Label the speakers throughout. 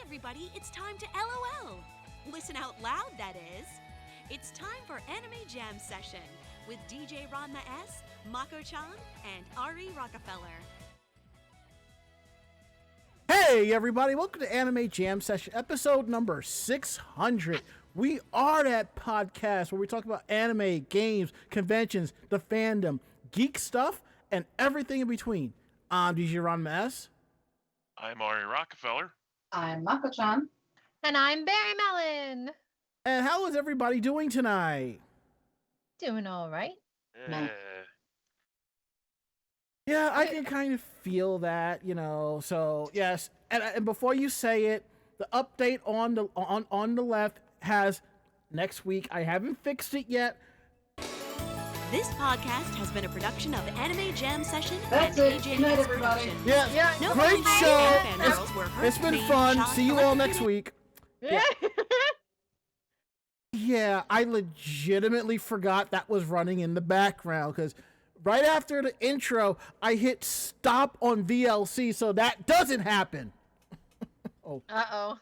Speaker 1: everybody, it's time to LOL. Listen out loud, that is. It's time for Anime Jam Session with DJ Ranma S, Mako-chan, and Ari Rockefeller.
Speaker 2: Hey everybody, welcome to Anime Jam Session, episode number 600. We are that podcast where we talk about anime, games, conventions, the fandom, geek stuff, and everything in between. I'm DJ Ranma S.
Speaker 3: I'm Ari Rockefeller.
Speaker 4: I'm Mako-chan.
Speaker 5: And I'm Berry Melon.
Speaker 2: And how is everybody doing tonight?
Speaker 5: Doing all right.
Speaker 2: Yeah, I can kind of feel that, so yes. And before you say it, the update on the left has next week. I haven't fixed it yet.
Speaker 1: This podcast has been a production of Anime Jam Session
Speaker 4: That's
Speaker 1: and
Speaker 4: it.
Speaker 1: AJ
Speaker 4: Good night,
Speaker 1: Hicks
Speaker 4: everybody.
Speaker 1: Productions.
Speaker 2: Yeah,
Speaker 1: No
Speaker 2: great
Speaker 1: fans
Speaker 2: show.
Speaker 1: and fangirls were hurt,
Speaker 2: It's been
Speaker 1: maimed,
Speaker 2: fun.
Speaker 1: shot,
Speaker 2: See you all
Speaker 1: electrocuted.
Speaker 2: next week. Yeah, I legitimately forgot that was running in the background because right after the intro, I hit stop on VLC, so that doesn't happen.
Speaker 5: Uh-oh.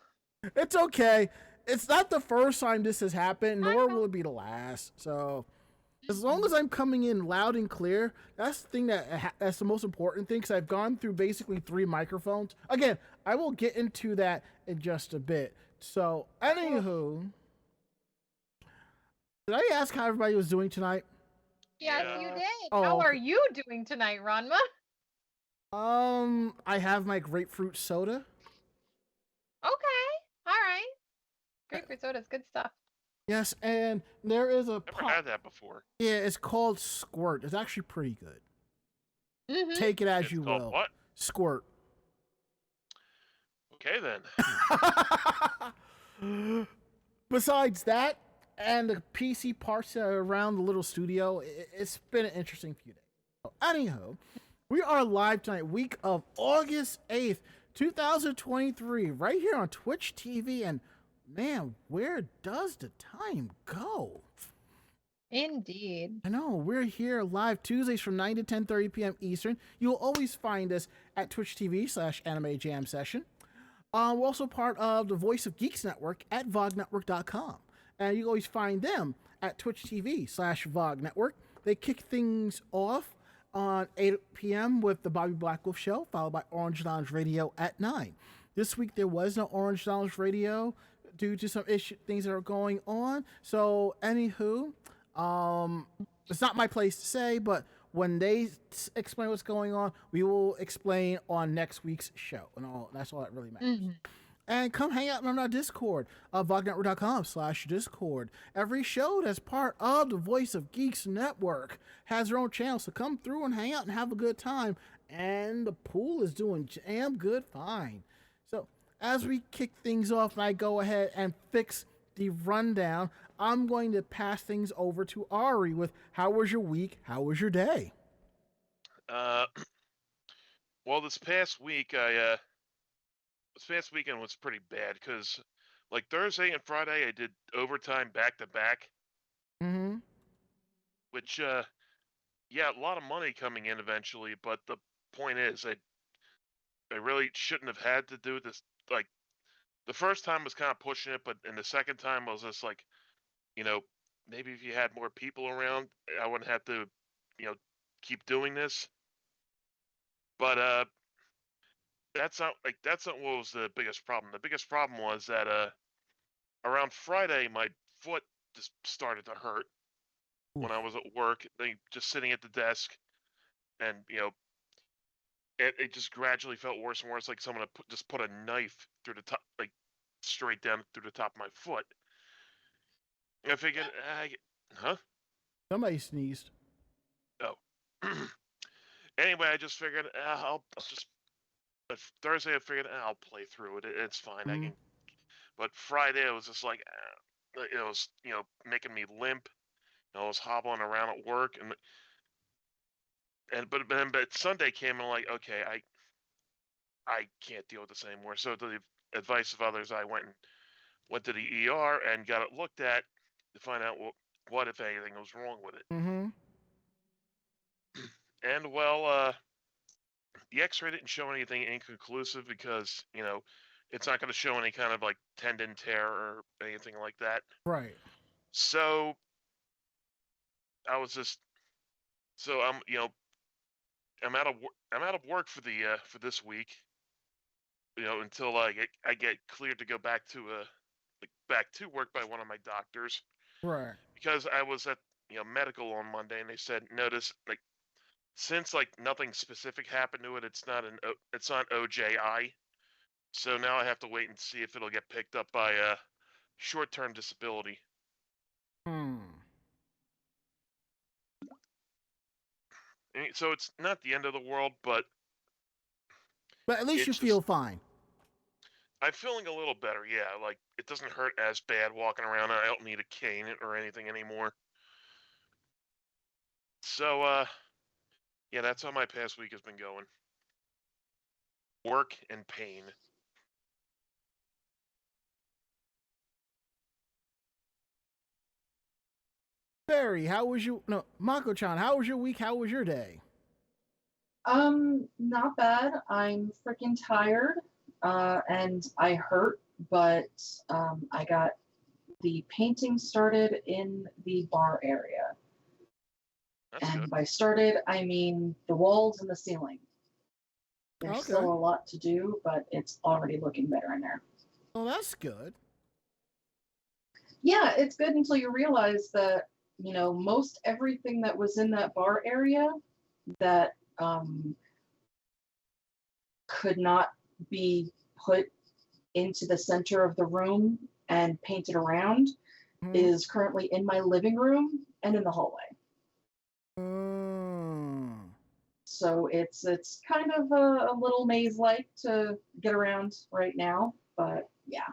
Speaker 2: It's okay. It's not the first time this has happened, nor will it be the last. So, as long as I'm coming in loud and clear, that's the thing that's the most important thing, because I've gone through basically 3 microphones. Again, I will get into that in just a bit. So, anywho, did I ask how everybody was doing tonight?
Speaker 5: Yes,
Speaker 3: Yeah.
Speaker 5: you did.
Speaker 2: Oh,
Speaker 5: How
Speaker 2: okay.
Speaker 5: are you doing tonight, Ranma?
Speaker 2: I have my grapefruit soda.
Speaker 5: Okay. All right. Grapefruit soda's good stuff.
Speaker 2: Yes, and there is a
Speaker 3: Never had that before.
Speaker 2: Yeah, it's called Squirt. It's actually pretty good.
Speaker 5: Mm-hmm.
Speaker 2: Take it as
Speaker 3: It's
Speaker 2: you
Speaker 3: called
Speaker 2: will.
Speaker 3: what?
Speaker 2: Squirt.
Speaker 3: Okay then.
Speaker 2: Besides that, and the PC parts that are around the little studio, it's been an interesting few days. So, anyhow, we are live tonight, week of August 8th, 2023, right here on Twitch TV, and man, where does the time go?
Speaker 5: Indeed.
Speaker 2: I know, we're here live Tuesdays from 9 to 10:30 p.m. Eastern. You'll always find us at Twitch TV/Anime Jam Session. We're also part of the Voice of Geeks Network at vognetwork.com. And you always find them at Twitch TV/VOG Network. They kick things off on 8 p.m. with the Bobby Blackwolf Show, followed by Orange Lounge Radio at 9. This week there was no Orange Lounge Radio due to some things that are going on. So, anywho, it's not my place to say, but when they explain what's going on, we will explain on next week's show. And that's all that really matters.
Speaker 5: Mm-hmm.
Speaker 2: And come hang out on our Discord, vognetwork.com/Discord. Every show that's part of the Voice of Geeks Network has their own channel, so come through and hang out and have a good time. And the pool is doing damn good fine. So as we kick things off and I go ahead and fix the rundown, I'm going to pass things over to Ari with how was your week, how was your day?
Speaker 3: Well, this past weekend was pretty bad because, like, Thursday and Friday I did overtime back to back,
Speaker 2: Mm-hmm.
Speaker 3: which, yeah, a lot of money coming in eventually. But the point is, I really shouldn't have had to do this. Like, the first time was kind of pushing it, but in the second time I was just like, maybe if you had more people around, I wouldn't have to, keep doing this. But that's not what was the biggest problem. The biggest problem was that around Friday my foot just started to hurt when I was at work. Just sitting at the desk, and it just gradually felt worse and worse, like someone had just put a knife through the top, like straight down through the top of my foot. I figured, huh?
Speaker 2: Somebody sneezed.
Speaker 3: Oh. Anyway, I just figured I'll just Thursday. I figured I'll play through it. It's fine. I can. But Friday, it was just like it was making me limp. I was hobbling around at work, but Sunday came and I'm like, okay, I can't deal with this anymore. So to the advice of others, I went to the ER and got it looked at to find out what if anything was wrong with it.
Speaker 2: Mm-hmm.
Speaker 3: And well, the X-ray didn't show anything inconclusive because it's not going to show any kind of like tendon tear or anything like that.
Speaker 2: Right.
Speaker 3: So I was just I'm out of work for the for this week. Until I get cleared to go back to work by one of my doctors.
Speaker 2: Right.
Speaker 3: Because I was at medical on Monday, and they said notice since nothing specific happened to it, it's not OJI. So now I have to wait and see if it'll get picked up by a short-term disability. So it's not the end of the world, but
Speaker 2: at least you feel fine.
Speaker 3: I'm feeling a little better, yeah. It doesn't hurt as bad walking around. I don't need a cane or anything anymore. So, yeah, that's how my past week has been going. Work and pain.
Speaker 2: Barry, Mako-chan, how was your week? How was your day?
Speaker 4: Not bad. I'm freaking tired, and I hurt, but I got the painting started in the bar area.
Speaker 3: That's good.
Speaker 4: By started, I mean the walls and the ceiling. There's still a lot to do, but it's already looking better in there.
Speaker 2: Oh, that's good.
Speaker 4: Yeah, it's good until you realize that, most everything that was in that bar area that could not be put into the center of the room and painted around is currently in my living room and in the hallway. So it's kind of a little maze-like to get around right now, but yeah.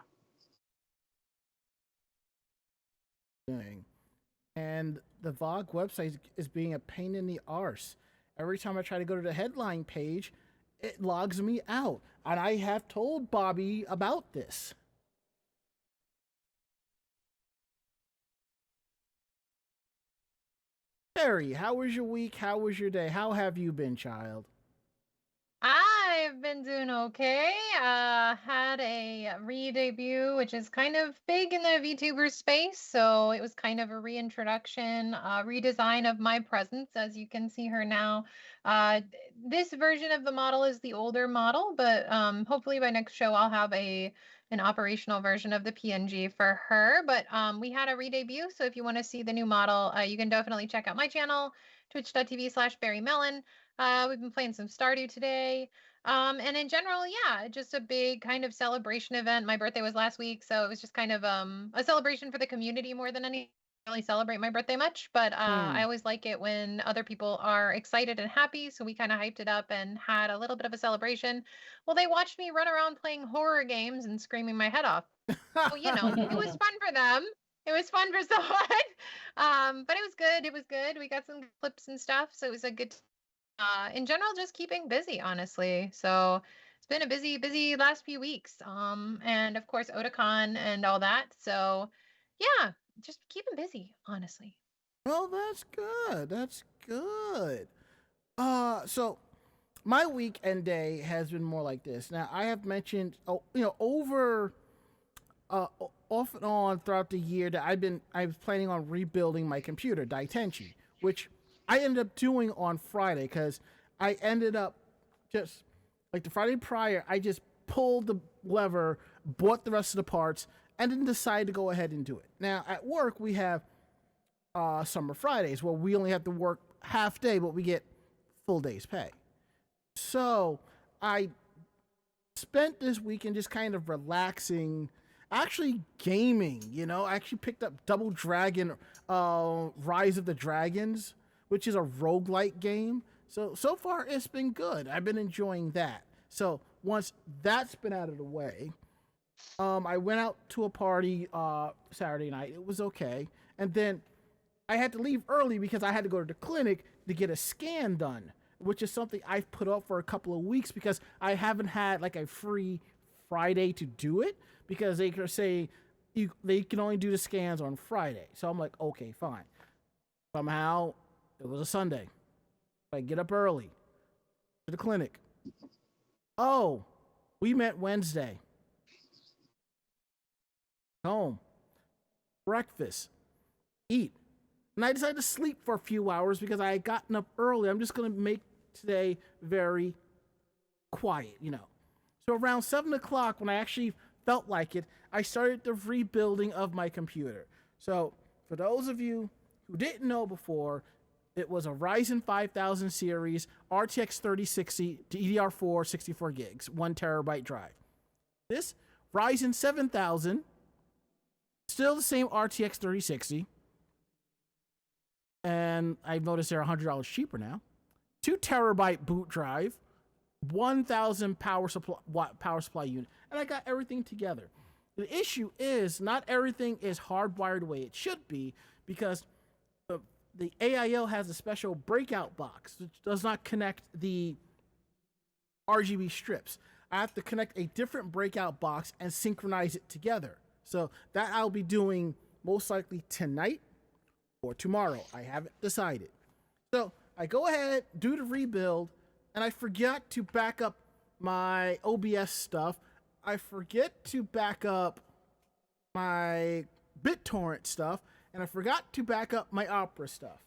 Speaker 2: And the VOG website is being a pain in the arse. Every time I try to go to the headline page, it logs me out. And I have told Bobby about this. Barry, how was your week? How was your day? How have you been, child?
Speaker 5: I've been doing okay. Had a re-debut, which is kind of big in the VTuber space. So it was kind of a reintroduction, redesign of my presence, as you can see her now. This version of the model is the older model, but hopefully by next show I'll have an operational version of the PNG for her. But we had a re-debut, so if you want to see the new model, you can definitely check out my channel, twitch.tv/BarryMellon. We've been playing some Stardew today. And in general, yeah, just a big kind of celebration event. My birthday was last week, so it was just kind of a celebration for the community more than any. Really celebrate my birthday much, but I always like it when other people are excited and happy, so we kind of hyped it up and had a little bit of a celebration. Well, they watched me run around playing horror games and screaming my head off. So, it was fun for them. It was fun for someone. But it was good. It was good. We got some clips and stuff, so it was a good in general, just keeping busy, honestly. So it's been a busy last few weeks. And of course, Otakon and all that. So yeah, just keeping busy, honestly.
Speaker 2: Well, that's good. That's good. So my weekend day has been more like this. Now, I have mentioned, over off and on throughout the year that I was planning on rebuilding my computer, Daitenchi, which I ended up doing on Friday because I ended up just like the Friday prior, I just pulled the lever, bought the rest of the parts, and then decided to go ahead and do it. Now at work we have summer Fridays where we only have to work half day, but we get full day's pay. So I spent this weekend just kind of relaxing, actually gaming. I actually picked up Double Dragon, Rise of the Dragons, which is a roguelike game. So far it's been good. I've been enjoying that. So once that's been out of the way, I went out to a party Saturday night. It was okay. And then I had to leave early because I had to go to the clinic to get a scan done, which is something I've put off for a couple of weeks because I haven't had like a free Friday to do it because they can say they can only do the scans on Friday. So I'm like, okay, fine. Somehow it was a Sunday. I get up early to the clinic. Oh, we met Wednesday. home, breakfast, eat. And I decided to sleep for a few hours because I had gotten up early. I'm just going to make today very quiet, you know. So around 7 o'clock, when I actually felt like it, I started the rebuilding of my computer. So for those of you who didn't know before, it was a Ryzen 5000 series, RTX 3060, DDR4, 64 gigs, 1 terabyte drive. This Ryzen 7000, still the same RTX 3060, and I've noticed they're $100 cheaper now. 2 terabyte boot drive, 1,000 power supply unit, and I got everything together. The issue is not everything is hardwired the way it should be because the AIO has a special breakout box which does not connect the RGB strips. I have to connect a different breakout box and synchronize it together. So that I'll be doing most likely tonight or tomorrow. I haven't decided. So I go ahead, do the rebuild, and I forget to back up my OBS stuff. I forget to back up my BitTorrent stuff, and I forgot to back up my Opera stuff.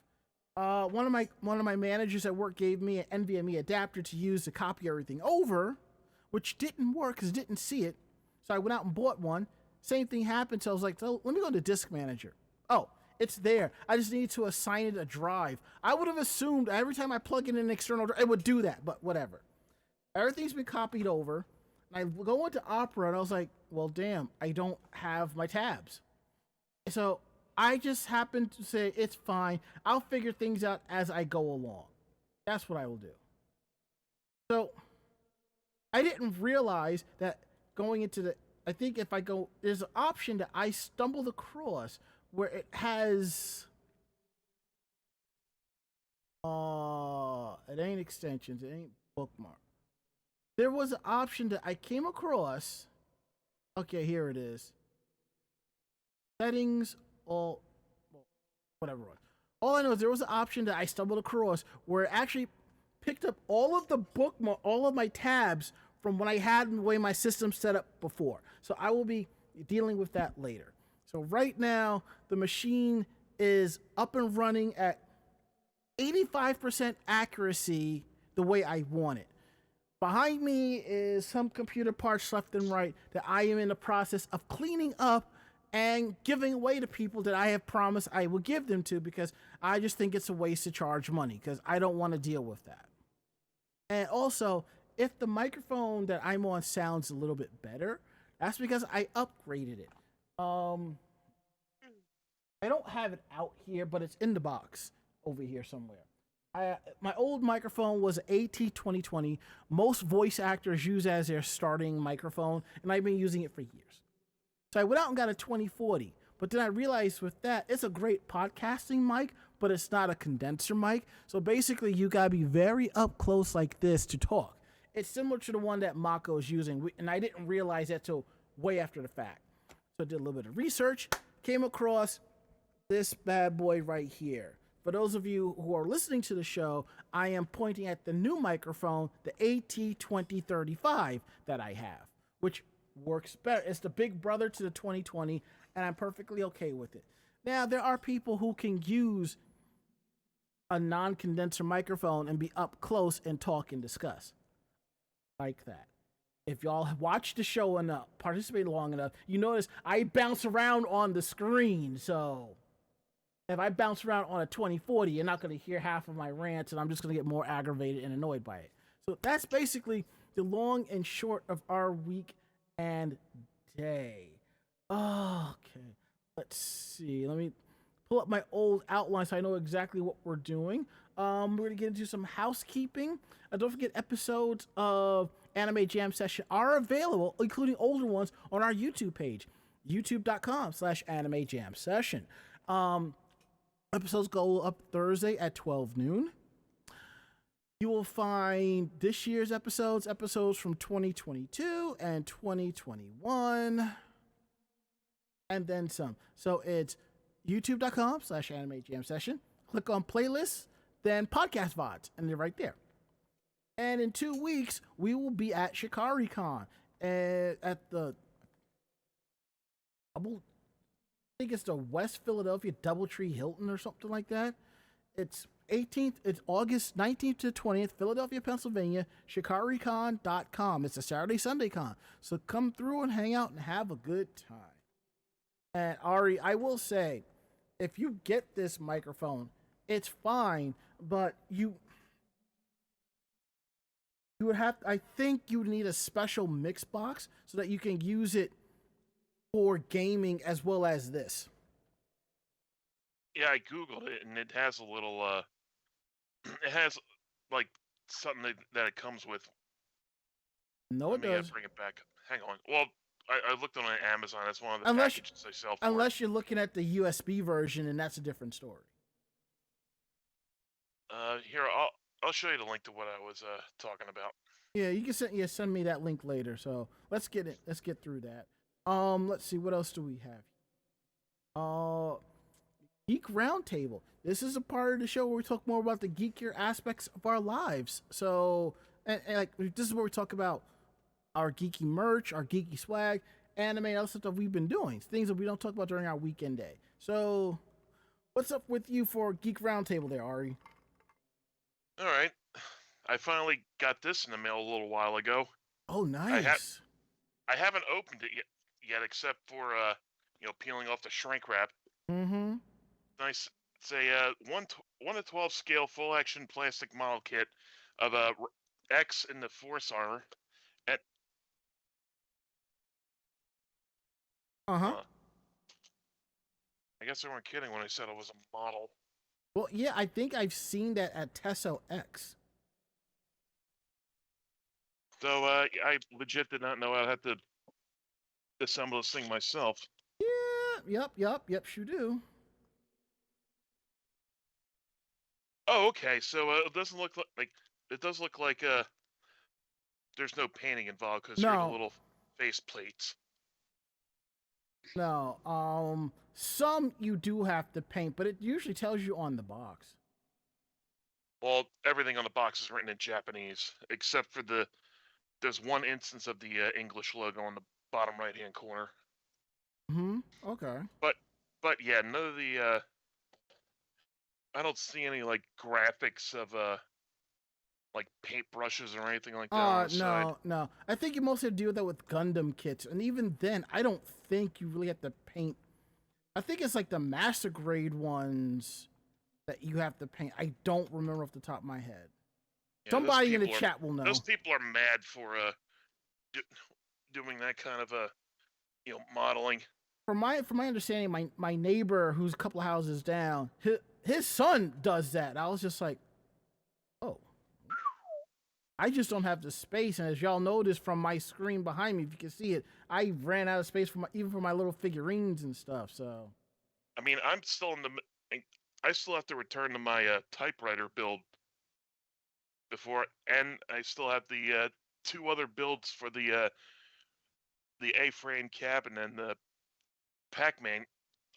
Speaker 2: One of my managers at work gave me an NVMe adapter to use to copy everything over, which didn't work because I didn't see it. So I went out and bought one. Same thing happened. So I was like, oh, let me go to Disk Manager. Oh, it's there. I just need to assign it a drive. I would have assumed every time I plug in an external drive, it would do that, but whatever. Everything's been copied over. And I go into Opera and I was like, well, damn, I don't have my tabs. So I just happened to say, it's fine. I'll figure things out as I go along. That's what I will do. So I didn't realize that going into the, I think if I go, there's an option that I stumbled across where it has, it ain't extensions, it ain't bookmark. There was an option that I came across. Okay, here it is. Settings, whatever it was. All I know is there was an option that I stumbled across where it actually picked up all of the bookmark, all of my tabs from when I had the way my system set up before. So I will be dealing with that later. So right now, the machine is up and running at 85% accuracy the way I want it. Behind me is some computer parts left and right that I am in the process of cleaning up and giving away to people that I have promised I will give them to because I just think it's a waste to charge money because I don't want to deal with that. And also, if the microphone that I'm on sounds a little bit better, that's because I upgraded it. I don't have it out here, but it's in the box over here somewhere. My old microphone was an AT2020. Most voice actors use as their starting microphone, and I've been using it for years. So I went out and got a 2040, but then I realized with that, it's a great podcasting mic, but it's not a condenser mic. So basically, you gotta be very up close like this to talk. It's similar to the one that Mako is using, and I didn't realize that till way after the fact. So I did a little bit of research, came across this bad boy right here. For those of you who are listening to the show, I am pointing at the new microphone, the AT2035 that I have, which works better. It's the big brother to the 2020, and I'm perfectly okay with it. Now, there are people who can use a non-condenser microphone and be up close and talk and discuss like that. If y'all watch the show enough, participate long enough, you notice I bounce around on the screen, so if I bounce around on a 2040, you're not going to hear half of my rants, and I'm just going to get more aggravated and annoyed by it. So that's basically the long and short of our week and day. Okay, let's see. Let me pull up my old outline so I know exactly what we're doing. We're going to get into some housekeeping. Don't forget, episodes of Anime Jam Session are available, including older ones, on our YouTube page, youtube.com/Anime Jam Session. Episodes go up Thursday at 12 noon. You will find this year's episodes from 2022 and 2021, and then some. So it's youtube.com/Anime Jam Session. Click on playlists, then podcast VODs, and they're right there. And in 2 weeks, we will be at ShikariCon at the I think it's the West Philadelphia Doubletree Hilton or something like that. It's August 19th to 20th, Philadelphia, Pennsylvania, ShikariCon.com. It's a Saturday, Sunday con. So come through and hang out and have a good time. And Ari, I will say, if you get this microphone, it's fine, but you would have, I think you would need a special mix box so that you can use it for gaming as well as this.
Speaker 3: Yeah, I googled it, and it has a little. It has like something that it comes with.
Speaker 2: No, it does.
Speaker 3: Let me bring it back. Hang on. Well, I looked on Amazon. That's one of the packages they sell for
Speaker 2: unless you're looking at the USB version, and that's a different story.
Speaker 3: Here, I'll show you the link to what I was talking about.
Speaker 2: Yeah, you can send me that link later. So let's get through that. Let's see, what else do we have? Geek Roundtable. This is a part of the show where we talk more about the geekier aspects of our lives. So, and like, this is where we talk about our geeky merch, our geeky swag, anime, and other stuff that we've been doing. Things that we don't talk about during our weekend day. So, what's up with you for Geek Roundtable there, Ari?
Speaker 3: All right. I finally got this in the mail a little while ago.
Speaker 2: Oh, nice.
Speaker 3: I haven't opened it yet except for, peeling off the shrink wrap.
Speaker 2: Mm-hmm.
Speaker 3: Nice. It's a 1 to 12 scale full action plastic model kit of X in the Force armor.
Speaker 2: I
Speaker 3: guess they weren't kidding when I said it was a model.
Speaker 2: Well, yeah, I think I've seen that at Tesso X.
Speaker 3: So I legit did not know I had to assemble this thing myself.
Speaker 2: Yeah, yep, you do.
Speaker 3: Oh, okay. So it doesn't look like it does look like there's no painting involved because they're the little face plates.
Speaker 2: No, some you do have to paint, but it usually tells you on the box.
Speaker 3: Well, everything on the box is written in Japanese, except for there's one instance of the English logo on the bottom right-hand corner.
Speaker 2: Okay.
Speaker 3: But yeah, none of the I don't see any like graphics of like paintbrushes or anything like that on the side.
Speaker 2: No. I think you mostly deal with that with Gundam kits, and even then, I don't think you really have to paint. I think it's like the master grade ones that you have to paint. I don't remember off the top of my head. Yeah, somebody in the chat will know.
Speaker 3: Those people are mad for doing that kind of modeling.
Speaker 2: From my understanding, my neighbor who's a couple of houses down, his son does that. I was just like, oh. I just don't have the space, and as y'all notice from my screen behind me, if you can see it, I ran out of space even for my little figurines and stuff. So,
Speaker 3: I mean, I still have to return to my typewriter build before, and I still have the 2 other builds for the A-frame cabinet and the Pac-Man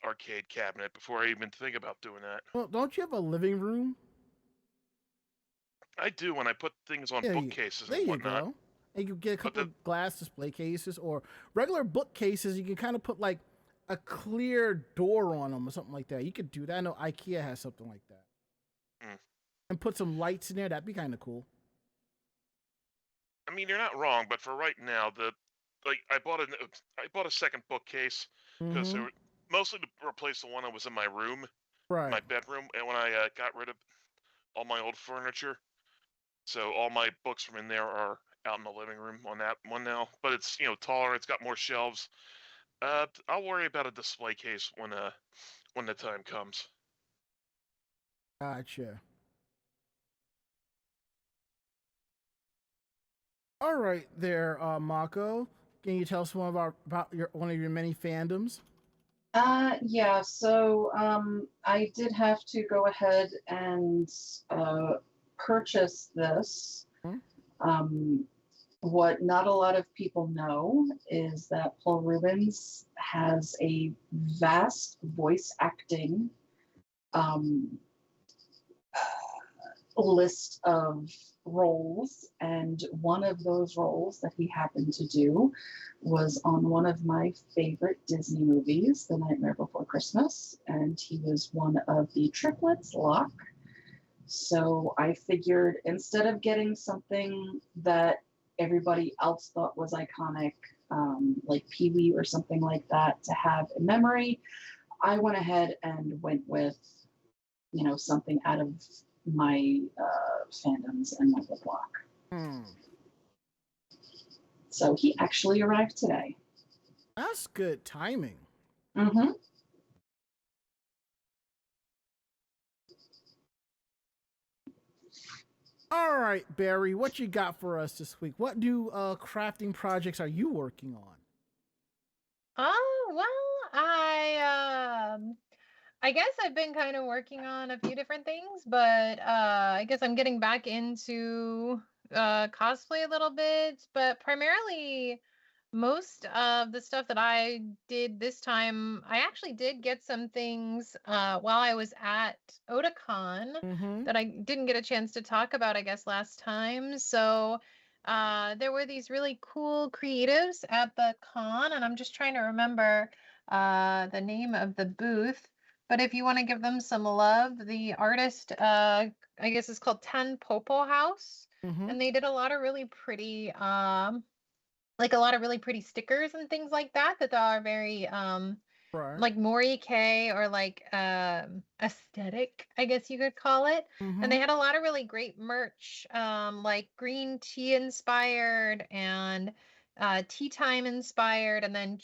Speaker 3: arcade cabinet before I even think about doing that.
Speaker 2: Well, don't you have a living room?
Speaker 3: I do when I put things on bookcases
Speaker 2: and
Speaker 3: whatnot.
Speaker 2: There you go. And you get a couple of glass display cases or regular bookcases. You can kind of put like a clear door on them or something like that. You could do that. I know IKEA has something like that. And put some lights in there. That'd be kind of cool.
Speaker 3: I mean, you're not wrong, but for right now, I bought a second bookcase because mostly to replace the one that was in my room, my bedroom, and when I got rid of all my old furniture. So all my books from in there are out in the living room on that one now. But it's taller. It's got more shelves. I'll worry about a display case when the time comes.
Speaker 2: Gotcha. All right, there, Mako. Can you tell us one of your many fandoms?
Speaker 4: Yeah. So I did have to go ahead and purchase this. What not a lot of people know is that Paul Rubens has a vast voice acting list of roles, and one of those roles that he happened to do was on one of my favorite Disney movies, The Nightmare Before Christmas, and he was one of the triplets, Locke. So I figured instead of getting something that everybody else thought was iconic, like Pee-wee or something like that, to have in memory, I went ahead and went with, something out of my fandoms and went with Locke. So he actually arrived today.
Speaker 2: That's good timing.
Speaker 4: Mm-hmm.
Speaker 2: All right, Barry, what you got for us this week? What new crafting projects are you working on?
Speaker 5: Oh, well, I guess I've been kind of working on a few different things, but I guess I'm getting back into cosplay a little bit, but primarily most of the stuff that I did this time, I actually did get some things while I was at Otakon that I didn't get a chance to talk about, I guess, last time. So there were these really cool creatives at the con, and I'm just trying to remember the name of the booth. But if you want to give them some love, the artist, I guess, is called Ten Popo House, and they did a lot of really pretty like a lot of really pretty stickers and things like that that are very
Speaker 2: Right.
Speaker 5: like Mori K or like aesthetic, I guess you could call it. And they had a lot of really great merch, like green tea inspired and tea time inspired, and then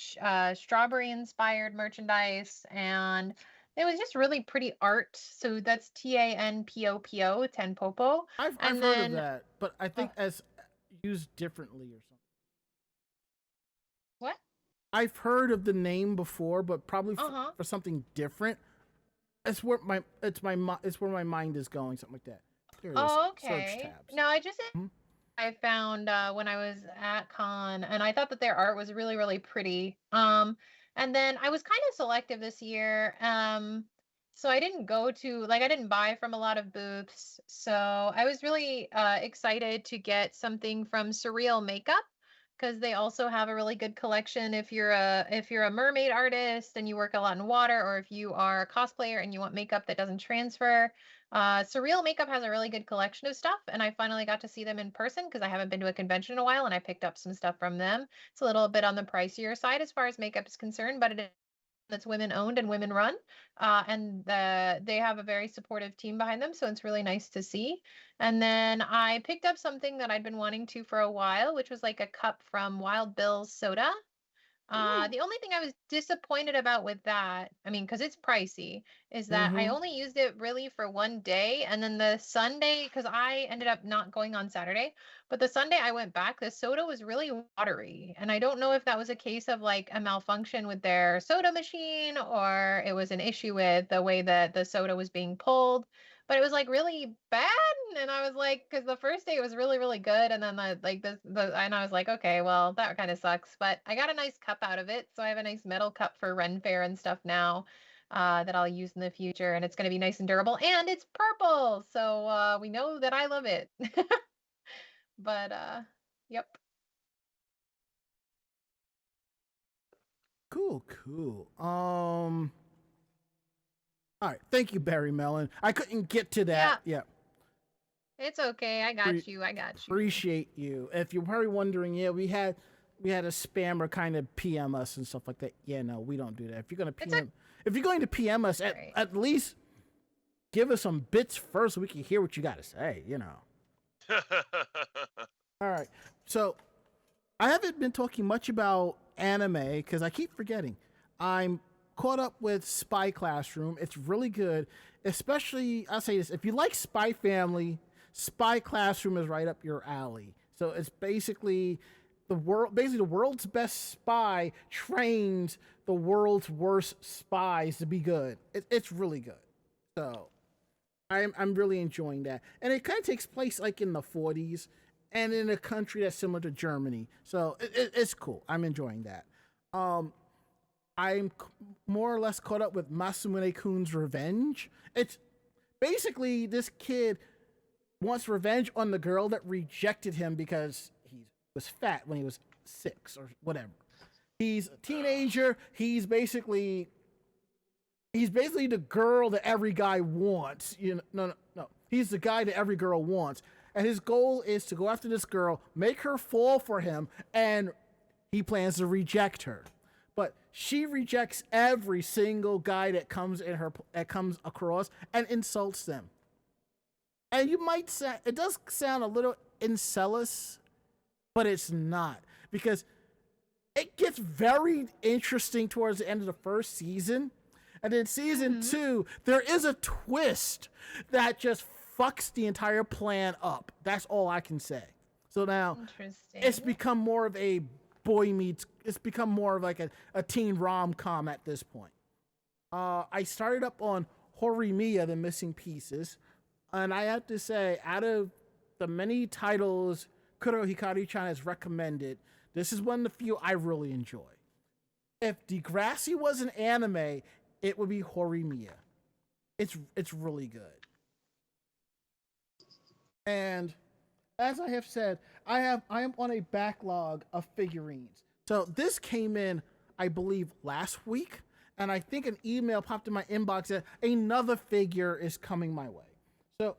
Speaker 5: strawberry inspired merchandise, and it was just really pretty art. So that's TANPOPO, Ten Popo.
Speaker 2: I've
Speaker 5: And
Speaker 2: heard of
Speaker 5: then
Speaker 2: that, but I think as used differently or something.
Speaker 5: what?
Speaker 2: I've heard of the name before, but probably for something different. It's where my mind is going, something like that. There it is.
Speaker 5: Oh,
Speaker 2: Search
Speaker 5: okay.
Speaker 2: tabs.
Speaker 5: No, I just I found when I was at con, and I thought that their art was really, really pretty. And then I was kind of selective this year. So I didn't I didn't buy from a lot of booths. So I was really excited to get something from Surreal Makeup, because they also have a really good collection if you're a mermaid artist and you work a lot in water, or if you are a cosplayer and you want makeup that doesn't transfer. Surreal Makeup has a really good collection of stuff, and I finally got to see them in person because I haven't been to a convention in a while, and I picked up some stuff from them. It's a little bit on the pricier side as far as makeup is concerned, but that's women owned and women run, and they have a very supportive team behind them, so it's really nice to see. And then I picked up something that I'd been wanting to for a while, which was like a cup from Wild Bill's Soda. The only thing I was disappointed about with that, I mean, because it's pricey, is that I only used it really for one day. And then the Sunday, because I ended up not going on Saturday, but the Sunday I went back, the soda was really watery. And I don't know if that was a case of like a malfunction with their soda machine, or it was an issue with the way that the soda was being pulled. But it was like really bad, and I was like, because the first day it was really, really good, and then and I was like, okay, well, that kind of sucks. But I got a nice cup out of it, so I have a nice metal cup for Ren Fair and stuff now, that I'll use in the future, and it's going to be nice and durable, and it's purple, so we know that I love it. But yep.
Speaker 2: Cool. All right, thank you, Barry Mellon. I couldn't get to that. Yeah.
Speaker 5: It's okay. I got you.
Speaker 2: Appreciate you. If you're probably wondering, we had a spammer kind of PM us and stuff like that. Yeah, no, we don't do that. If you're going to PM us, at least give us some bits first so we can hear what you got to say. All right. So I haven't been talking much about anime because I keep forgetting. I'm caught up with Spy Classroom. It's really good, especially, I'll say this, if you like Spy Family, Spy Classroom is right up your alley. So it's basically the world's best spy trains the world's worst spies to be good. It's really good. So I'm really enjoying that. And it kind of takes place like in the 40s and in a country that's similar to Germany. So it's cool. I'm enjoying that. I'm more or less caught up with Masamune Kun's Revenge. It's basically this kid wants revenge on the girl that rejected him because he was fat when he was 6 or whatever. He's a teenager. He's basically the girl that every guy wants. No. He's the guy that every girl wants. And his goal is to go after this girl, make her fall for him, and he plans to reject her. But she rejects every single guy that comes across and insults them. And you might say it does sound a little incellous, but it's not, because it gets very interesting towards the end of the first season. And then season 2, there is a twist that just fucks the entire plan up. That's all I can say. So now it's become more of a it's become more of like a teen rom-com at this point. I started up on Horimiya, The Missing Pieces. And I have to say, out of the many titles Kuro Hikari-chan has recommended, this is one of the few I really enjoy. If Degrassi was an anime, it would be Horimiya. It's really good. And as I have said, I am on a backlog of figurines. So this came in, I believe, last week, and I think an email popped in my inbox that another figure is coming my way. So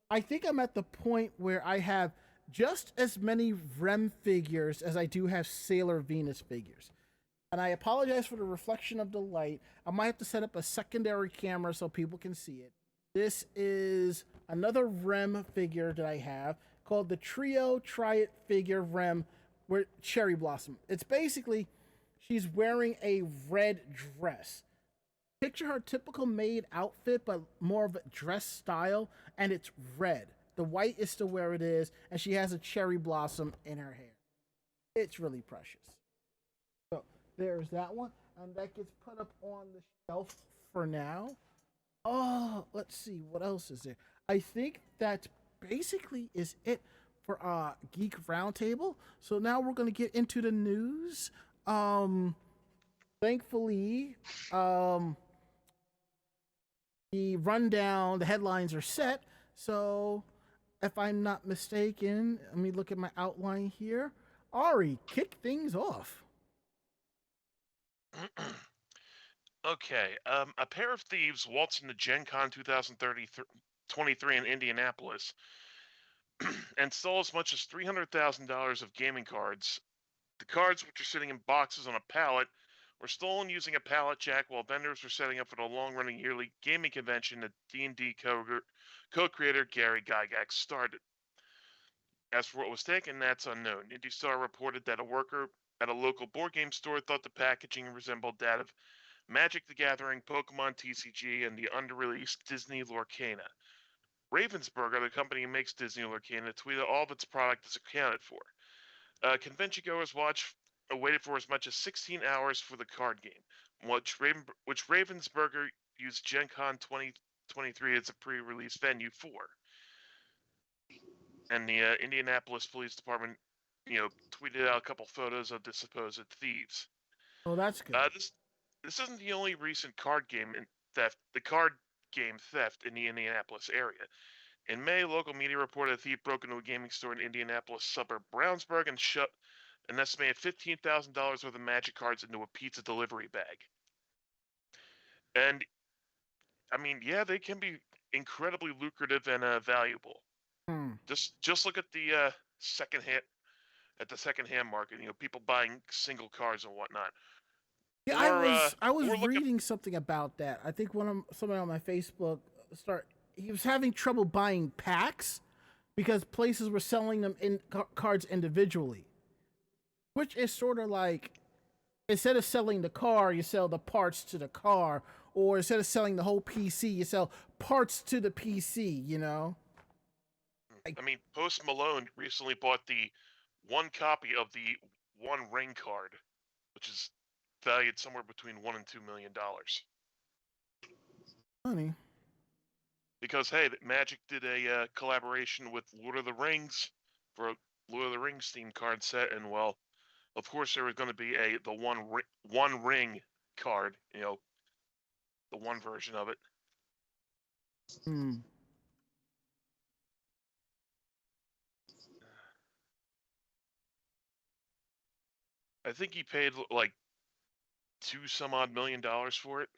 Speaker 2: I think I'm at the point where I have just as many Rem figures as I do have Sailor Venus figures. And I apologize for the reflection of the light. I might have to set up a secondary camera so people can see it. This is another Rem figure that I have called the Trio Try It figure Rem with Cherry Blossom. It's basically, she's wearing a red dress. Picture her typical maid outfit, but more of a dress style, and it's red. The white is still where it is, and she has a cherry blossom in her hair. It's really precious. So there's that one, and that gets put up on the shelf for now. Oh, let's see, what else is there? I think that basically is it for Geek Roundtable. So now we're going to get into the news. Thankfully, the rundown, the headlines are set. So if I'm not mistaken, let me look at my outline here. Ari, kick things off.
Speaker 3: Okay, a pair of thieves waltz into Gen Con 2023 in Indianapolis and stole as much as $300,000 of gaming cards. The cards, which are sitting in boxes on a pallet, were stolen using a pallet jack while vendors were setting up for the long-running yearly gaming convention that D&D co-creator Gary Gygax started. As for what was taken, that's unknown. IndieStar reported that a worker at a local board game store thought the packaging resembled that of Magic the Gathering, Pokemon TCG, and the under-released Disney Lorcana. Ravensburger, the company who makes Disney Lorcana, tweeted all of its product is accounted for. Convention goers waited for as much as 16 hours for the card game, which Ravensburger used Gen Con 2023 as a pre-release venue for. And the Indianapolis Police Department, tweeted out a couple photos of the supposed thieves.
Speaker 2: Oh, that's good.
Speaker 3: This isn't the only recent card game theft in the Indianapolis area. In May, local media reported a thief broke into a gaming store in Indianapolis suburb Brownsburg and shot an estimated $15,000 worth of Magic cards into a pizza delivery bag. And, I mean, yeah, they can be incredibly lucrative and valuable. Just look at the secondhand market. People buying single cards and whatnot.
Speaker 2: Yeah, I was reading something about that. I think somebody on my Facebook he was having trouble buying packs because places were selling them in cards individually, which is sort of like, instead of selling the car, you sell the parts to the car, or instead of selling the whole PC, you sell parts to the PC.
Speaker 3: I mean, Post Malone recently bought the one copy of the One Ring card, which is valued somewhere between $1 and $2 million.
Speaker 2: Funny.
Speaker 3: Because, hey, Magic did a collaboration with Lord of the Rings for a Lord of the Rings themed card set, and, well, of course there was going to be the One Ring card, the one version of it. I think he paid like $2-some-odd million for it.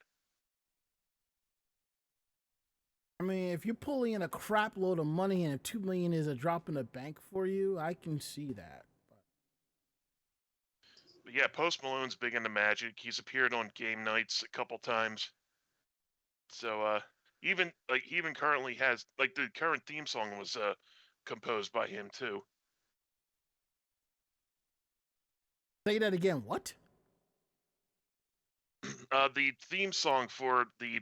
Speaker 2: I mean, if you're pulling in a crap load of money and $2 million is a drop in the bank for you, I can see that.
Speaker 3: But yeah, Post Malone's big into Magic. He's appeared on game nights a couple times. So even currently has like the current theme song was composed by him too.
Speaker 2: Say that again. What?
Speaker 3: The theme song for the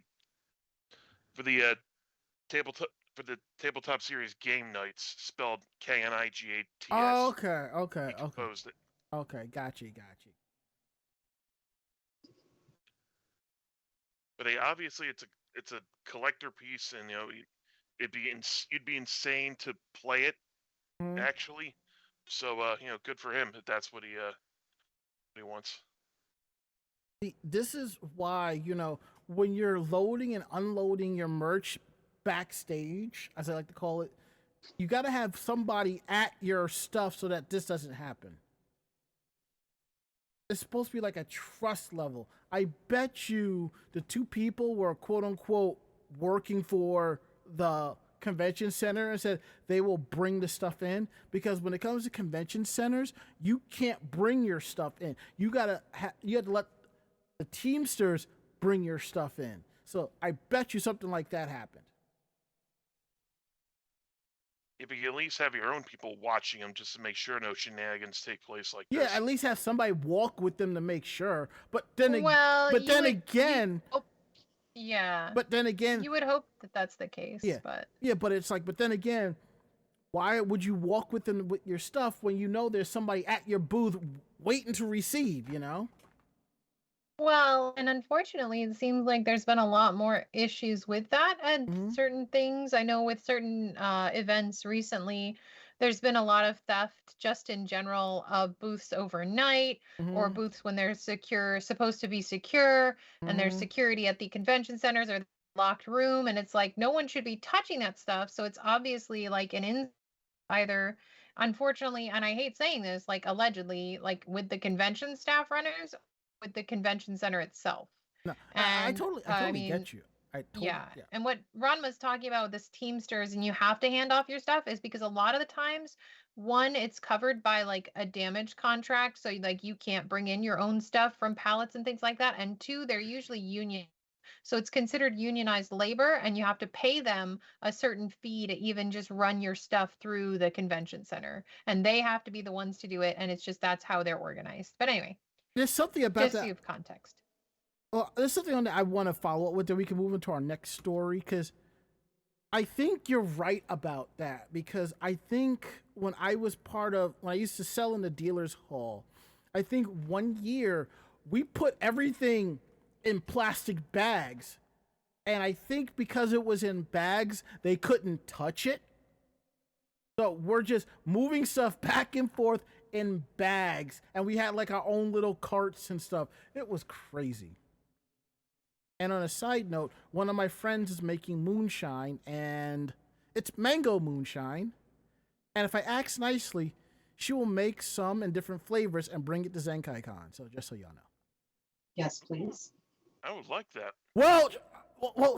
Speaker 3: tabletop series game nights, spelled Knights.
Speaker 2: Oh, okay.
Speaker 3: He composed it.
Speaker 2: Okay, got you.
Speaker 3: But obviously it's a collector piece, and you'd be insane to play it actually. So good for him if that's what he wants.
Speaker 2: See, this is why when you're loading and unloading your merch backstage, as I like to call it, you got to have somebody at your stuff so that this doesn't happen. It's supposed to be like a trust level. I bet you the two people were quote unquote working for the convention center and said they will bring the stuff in, because when it comes to convention centers, you can't bring your stuff in. You have to let the Teamsters bring your stuff in. So I bet you something like that happened.
Speaker 3: Yeah, but you at least have your own people watching them just to make sure no shenanigans take place like
Speaker 2: this. Yeah, at least have somebody walk with them to make sure. But then again, you
Speaker 5: would hope that that's the case.
Speaker 2: Yeah, but it's like, but then again, why would you walk with them with your stuff when you know there's somebody at your booth waiting to receive?
Speaker 5: Well, and unfortunately, it seems like there's been a lot more issues with that at certain things. I know with certain events recently, there's been a lot of theft just in general of booths overnight, or booths when they're supposed to be secure, and there's security at the convention centers or the locked room, and it's like no one should be touching that stuff. So it's obviously like either, unfortunately, and I hate saying this, like allegedly, like with the convention staff runners, with the convention center itself.
Speaker 2: No, and I totally get you.
Speaker 5: And what Ron was talking about with this Teamsters, and you have to hand off your stuff, is because a lot of the times, one, it's covered by like a damage contract, so like you can't bring in your own stuff from pallets and things like that, and two, they're usually union, so it's considered unionized labor, and you have to pay them a certain fee to even just run your stuff through the convention center, and they have to be the ones to do it, and it's just that's how they're organized. But anyway,
Speaker 2: there's something about
Speaker 5: just so you have context.
Speaker 2: Well, there's something on that I want to follow up with, that we can move into our next story, because I think you're right about that. Because I think when I used to sell in the dealer's hall, I think one year we put everything in plastic bags, and I think because it was in bags, they couldn't touch it. So we're just moving stuff back and forth in bags, and we had like our own little carts and stuff. It was crazy. And on a side note, one of my friends is making moonshine, and it's mango moonshine. And if I ask nicely, she will make some in different flavors and bring it to ZenkaiCon. So just so y'all know.
Speaker 4: Yes, please.
Speaker 3: I would like that.
Speaker 2: Well,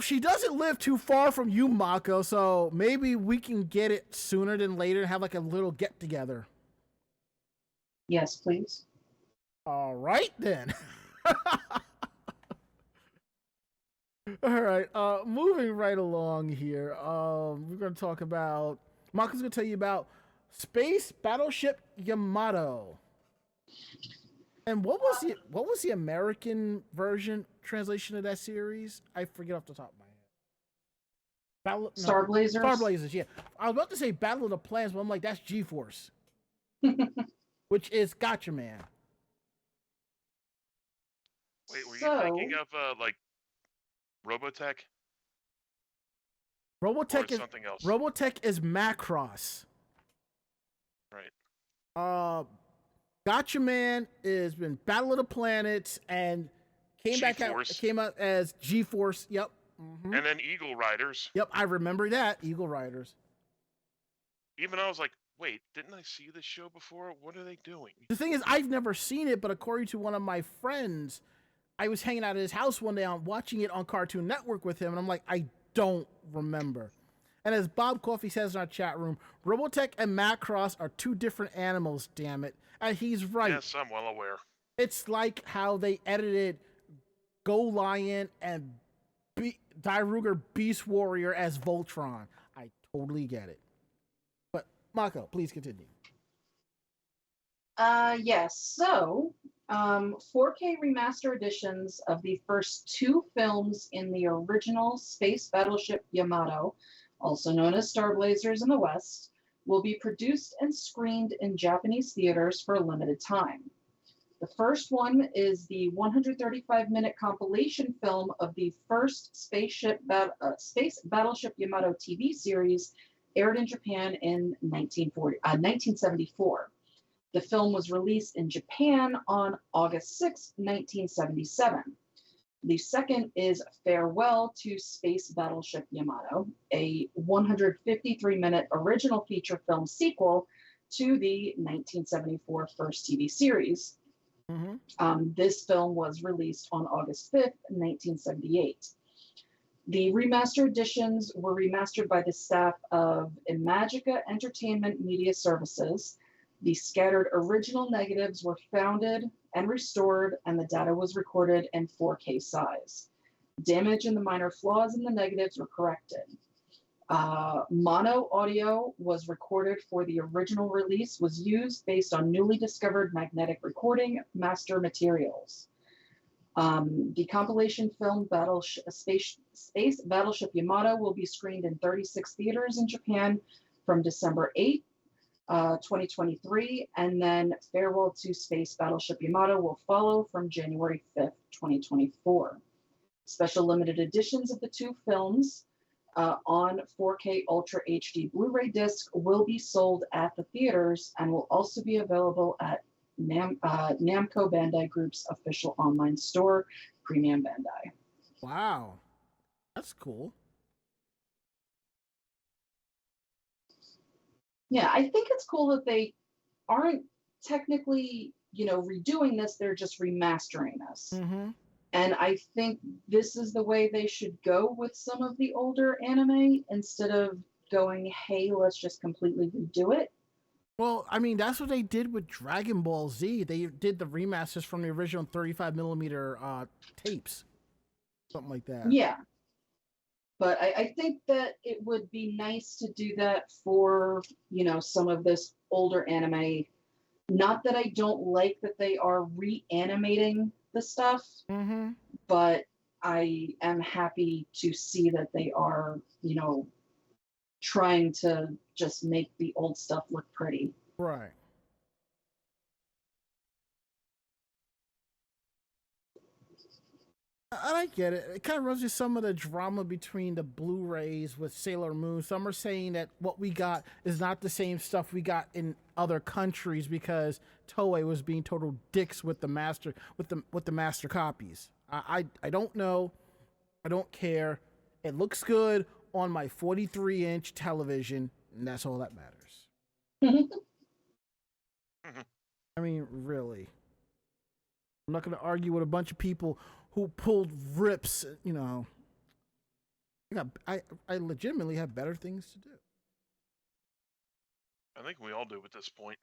Speaker 2: she doesn't live too far from you, Mako, so maybe we can get it sooner than later and have like a little get together.
Speaker 4: Yes, please.
Speaker 2: All right, then. All right, moving right along here. We're going to talk about, Mako's going to tell you about Space Battleship Yamato. And what was the American version translation of that series? I forget off the top of my head.
Speaker 4: Star Blazers?
Speaker 2: Star Blazers, yeah. I was about to say Battle of the Planets, but I'm like, that's G-Force. Which is Gotcha Man.
Speaker 3: Wait, were you thinking of like Robotech?
Speaker 2: Robotech is
Speaker 3: something else.
Speaker 2: Robotech is Macross.
Speaker 3: Right.
Speaker 2: Gotcha Man has been Battle of the Planets and came out as G-Force. Yep. Mm-hmm.
Speaker 3: And then Eagle Riders.
Speaker 2: Yep, I remember that. Eagle Riders.
Speaker 3: Even I was like, wait, didn't I see this show before? What are they doing?
Speaker 2: The thing is, I've never seen it, but according to one of my friends, I was hanging out at his house one day on watching it on Cartoon Network with him, and I'm like, I don't remember. And as Bob Coffey says in our chat room, Robotech and Macross are two different animals, damn it. And he's right.
Speaker 3: Yes, I'm well aware.
Speaker 2: It's like how they edited Go Lion and Dairugger Beast Warrior as Voltron. I totally get it. But Mako, please continue.
Speaker 4: Yes. So, 4K remaster editions of the first two films in the original Space Battleship Yamato, also known as Star Blazers in the West, will be produced and screened in Japanese theaters for a limited time. The first one is the 135-minute compilation film of the first Space Battleship Yamato TV series, aired in Japan in 1974. The film was released in Japan on August 6, 1977. The second is Farewell to Space Battleship Yamato, a 153-minute original feature film sequel to the 1974 first TV series.
Speaker 2: Mm-hmm.
Speaker 4: This film was released on August 5th, 1978. The remaster editions were remastered by the staff of Imagica Entertainment Media Services. The scattered original negatives were founded and restored, and the data was recorded in 4K size. Damage and the minor flaws in the negatives were corrected. Mono audio was recorded for the original release, was used based on newly discovered magnetic recording master materials. The compilation film Space Battleship Yamato will be screened in 36 theaters in Japan from December 8th, 2023, and then Farewell to Space Battleship Yamato will follow from January 5th, 2024. Special limited editions of the two films on 4K Ultra HD Blu-ray disc will be sold at the theaters and will also be available at Namco Bandai Group's official online store, Premium Bandai.
Speaker 2: Wow, that's cool.
Speaker 4: Yeah, I think it's cool that they aren't technically, redoing this, they're just remastering this.
Speaker 2: Mm-hmm.
Speaker 4: And I think this is the way they should go with some of the older anime instead of going, hey, let's just completely redo it.
Speaker 2: Well, I mean, that's what they did with Dragon Ball Z. They did the remasters from the original 35mm tapes. Something like that.
Speaker 4: Yeah. But I think that it would be nice to do that for, some of this older anime. Not that I don't like that they are reanimating the stuff,
Speaker 2: mm-hmm.
Speaker 4: but I am happy to see that they are, trying to just make the old stuff look pretty.
Speaker 2: Right. I get it. It kind of runs into some of the drama between the Blu-rays with Sailor Moon. Some are saying that what we got is not the same stuff we got in other countries because Toei was being total dicks with the master copies. I don't know. I don't care. It looks good on my 43-inch television, and that's all that matters. I mean, really. I'm not going to argue with a bunch of people who pulled rips, I legitimately have better things to do.
Speaker 3: I think we all do at this point.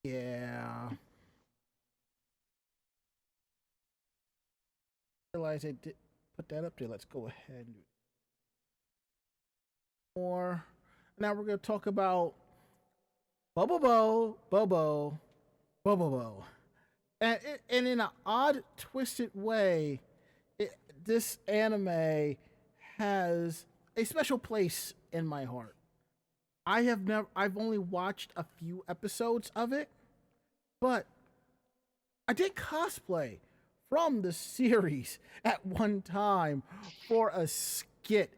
Speaker 2: Yeah. I realize I did put that up there. Let's go ahead and do more. Now we're going to talk about Bobobo-Bobo-Bobo. And in an odd, twisted way, this anime has a special place in my heart. I've only watched a few episodes of it, but I did cosplay from the series at one time for a skit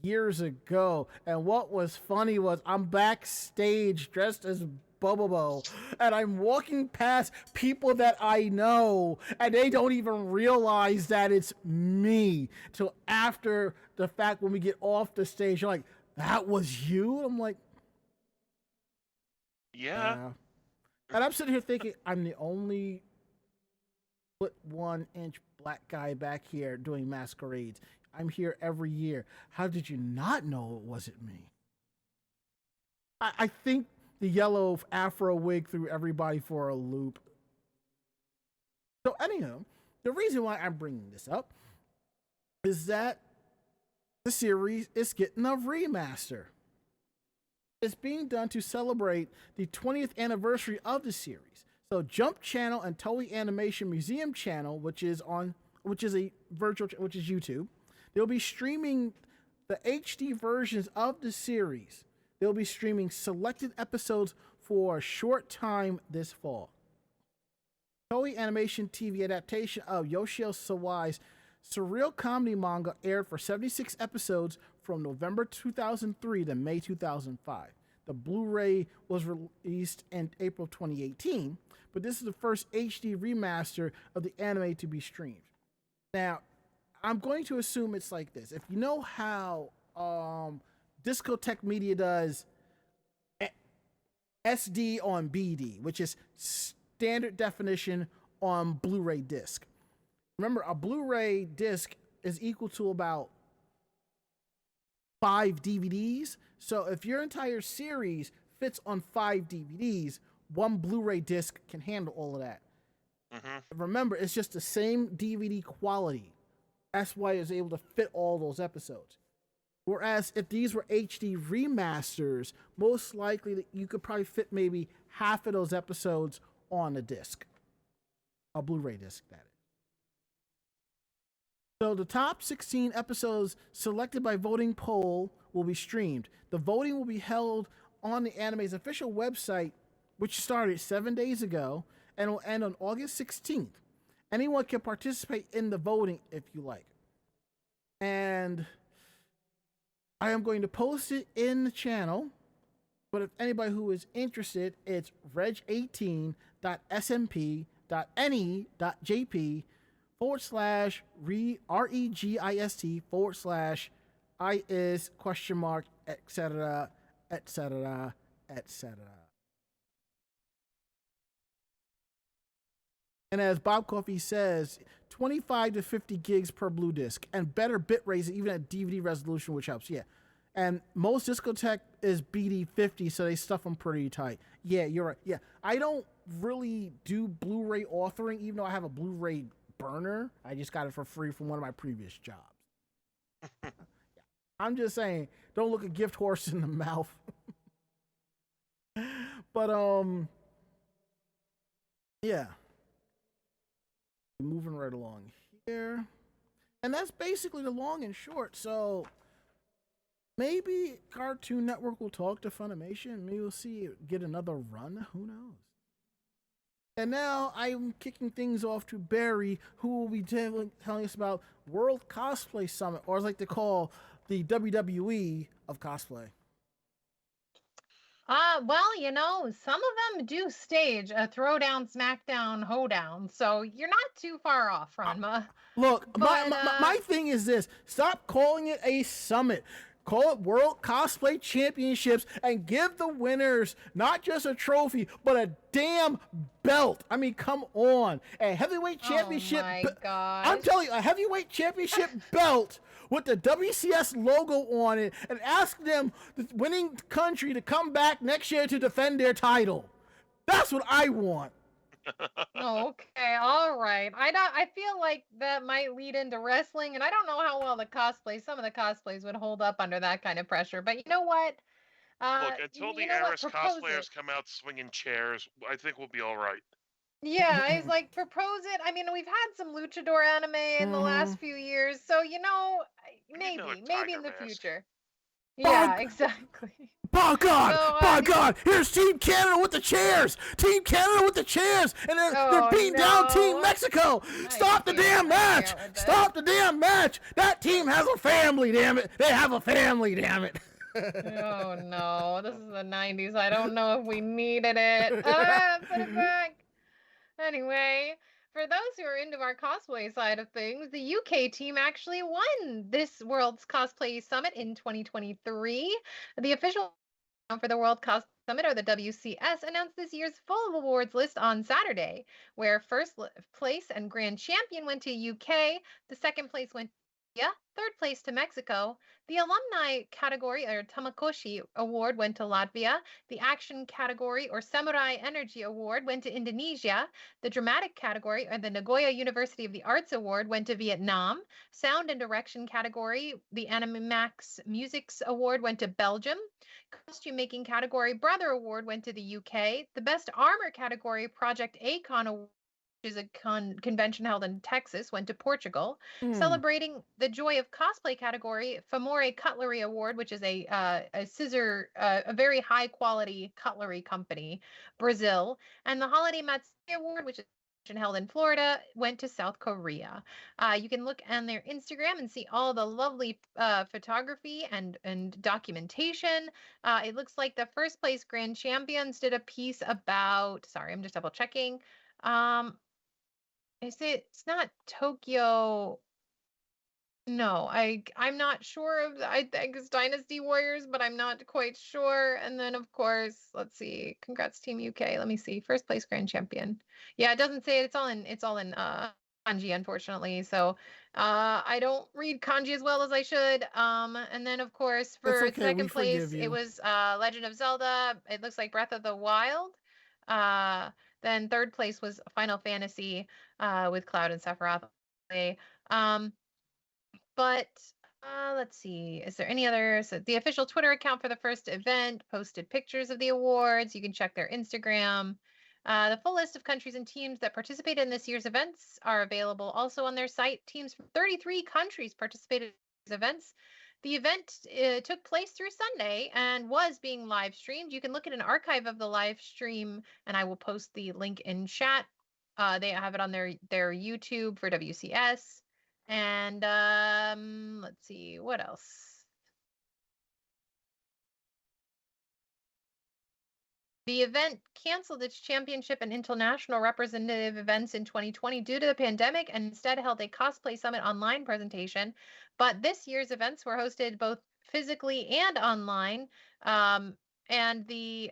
Speaker 2: years ago. And what was funny was I'm backstage dressed as Bobobo, and I'm walking past people that I know, and they don't even realize that it's me till after the fact when we get off the stage. You're like, that was you? I'm like,
Speaker 3: Yeah.
Speaker 2: And I'm sitting here thinking I'm the only 1-inch black guy back here doing masquerades. I'm here every year. How did you not know it wasn't me? I think the yellow afro wig threw everybody for a loop. So anyhow, the reason why I'm bringing this up is that the series is getting a remaster. It's being done to celebrate the 20th anniversary of the series. So Jump Channel and Toei Animation Museum Channel, which is YouTube, they'll be streaming the HD versions of the series. They'll be streaming selected episodes for a short time this fall. Toei Animation TV adaptation of Yoshio Sawai's surreal comedy manga aired for 76 episodes from November 2003 to May 2005. The Blu-ray was released in April 2018, but this is the first HD remaster of the anime to be streamed. Now, I'm going to assume it's like this. If you know how Discotech Media does SD on BD, which is standard definition on Blu-ray disc. Remember, a Blu-ray disc is equal to about 5 DVDs. So if your entire series fits on 5 DVDs, one Blu-ray disc can handle all of that. Mm-hmm. Remember, it's just the same DVD quality. That's why it's able to fit all those episodes. Whereas if these were HD remasters, most likely you could probably fit maybe half of those episodes on a disc. A Blu-ray disc, that is. So the top 16 episodes selected by voting poll will be streamed. The voting will be held on the anime's official website, which started 7 days ago, and will end on August 16th. Anyone can participate in the voting if you like. And I am going to post it in the channel, but if anybody who is interested, it's reg18.smp.ne.jp/regist/is ? etc., etc., etc. And as Bob Coffey says, 25 to 50 gigs per blue disc and better bit rates even at DVD resolution, which helps. Yeah. And most Discotech is BD 50, so they stuff them pretty tight. Yeah, you're right. Yeah. I don't really do Blu-ray authoring, even though I have a Blu-ray burner. I just got it for free from one of my previous jobs. Yeah. I'm just saying, don't look a gift horse in the mouth. But, yeah. Moving right along here. And that's basically the long and short. So maybe Cartoon Network will talk to Funimation. Maybe we'll see it get another run. Who knows? And now I'm kicking things off to Barry, who will be telling us about World Cosplay Summit, or as I like to call the WWE of cosplay.
Speaker 5: Well, you know, some of them do stage a throwdown, smackdown, hoedown, so you're not too far off, Ranma.
Speaker 2: Look, but, my thing is this. Stop calling it a summit. Call it World Cosplay Championships and give the winners not just a trophy, but a damn belt. I mean, come on. A heavyweight championship.
Speaker 5: Oh my gosh.
Speaker 2: I'm telling you, a heavyweight championship belt with the WCS logo on it, and ask them, the winning country, to come back next year to defend their title. That's what I want.
Speaker 5: Okay, all right. I feel like that might lead into wrestling, and I don't know how well some of the cosplays would hold up under that kind of pressure. But you know what?
Speaker 3: Look, until the Aris cosplayers come out swinging chairs, I think we'll be all right.
Speaker 5: Yeah, he's like, propose it. I mean, we've had some luchador anime in the last few years, so you know, maybe in the future. Yeah, exactly.
Speaker 2: By God! Here's Team Canada with the chairs! Team Canada with the chairs! And they're beating down Team Mexico! Stop the damn match! Stop the damn match! That team has a family, damn it! They have a family, damn it!
Speaker 5: Oh no, this is the 90s. I don't know if we needed it. Put it back. Anyway, for those who are into our cosplay side of things, the UK team actually won this World's Cosplay Summit in 2023. The official for the World Cosplay Summit, or the WCS, announced this year's full awards list on Saturday, where first place and grand champion went to UK, the second place went to India, third place to Mexico. The alumni category or Tamakoshi award went to Latvia. The action category or Samurai Energy award went to Indonesia. The dramatic category or the Nagoya University of the Arts award went to Vietnam. Sound and direction category, the Animax Musics award went to Belgium. Costume making category Brother Award went to the UK. The best armor category Project Acon Award, which is a convention held in Texas, went to Portugal. Celebrating the joy of cosplay category, Famore Cutlery Award, which is a scissor, a very high quality cutlery company, Brazil. And the Holiday Matsuri Award, which is held in Florida, went to South Korea. You can look on their Instagram and see all the lovely photography and documentation. It looks like the first place grand champions did a piece about, sorry, I'm just double checking. It's not Tokyo. No, I'm not sure of, I think it's Dynasty Warriors, but I'm not quite sure. And then of course, let's see. Congrats Team UK. Let me see. First place grand champion. Yeah, it doesn't say it. It's all in kanji, unfortunately. So I don't read kanji as well as I should. And then of course for
Speaker 2: okay,
Speaker 5: second place, it was Legend of Zelda. It looks like Breath of the Wild. Then third place was Final Fantasy with Cloud and Sephiroth. But let's see, is there any other? So the official Twitter account for the first event posted pictures of the awards. You can check their Instagram. The full list of countries and teams that participated in this year's events are available also on their site. Teams from 33 countries participated in these events. The event took place through Sunday and was being live streamed. You can look at an archive of the live stream, and I will post the link in chat. They have it on their YouTube for WCS. And let's see, what else? The event canceled its championship and international representative events in 2020 due to the pandemic and instead held a Cosplay Summit online presentation. But this year's events were hosted both physically and online. And the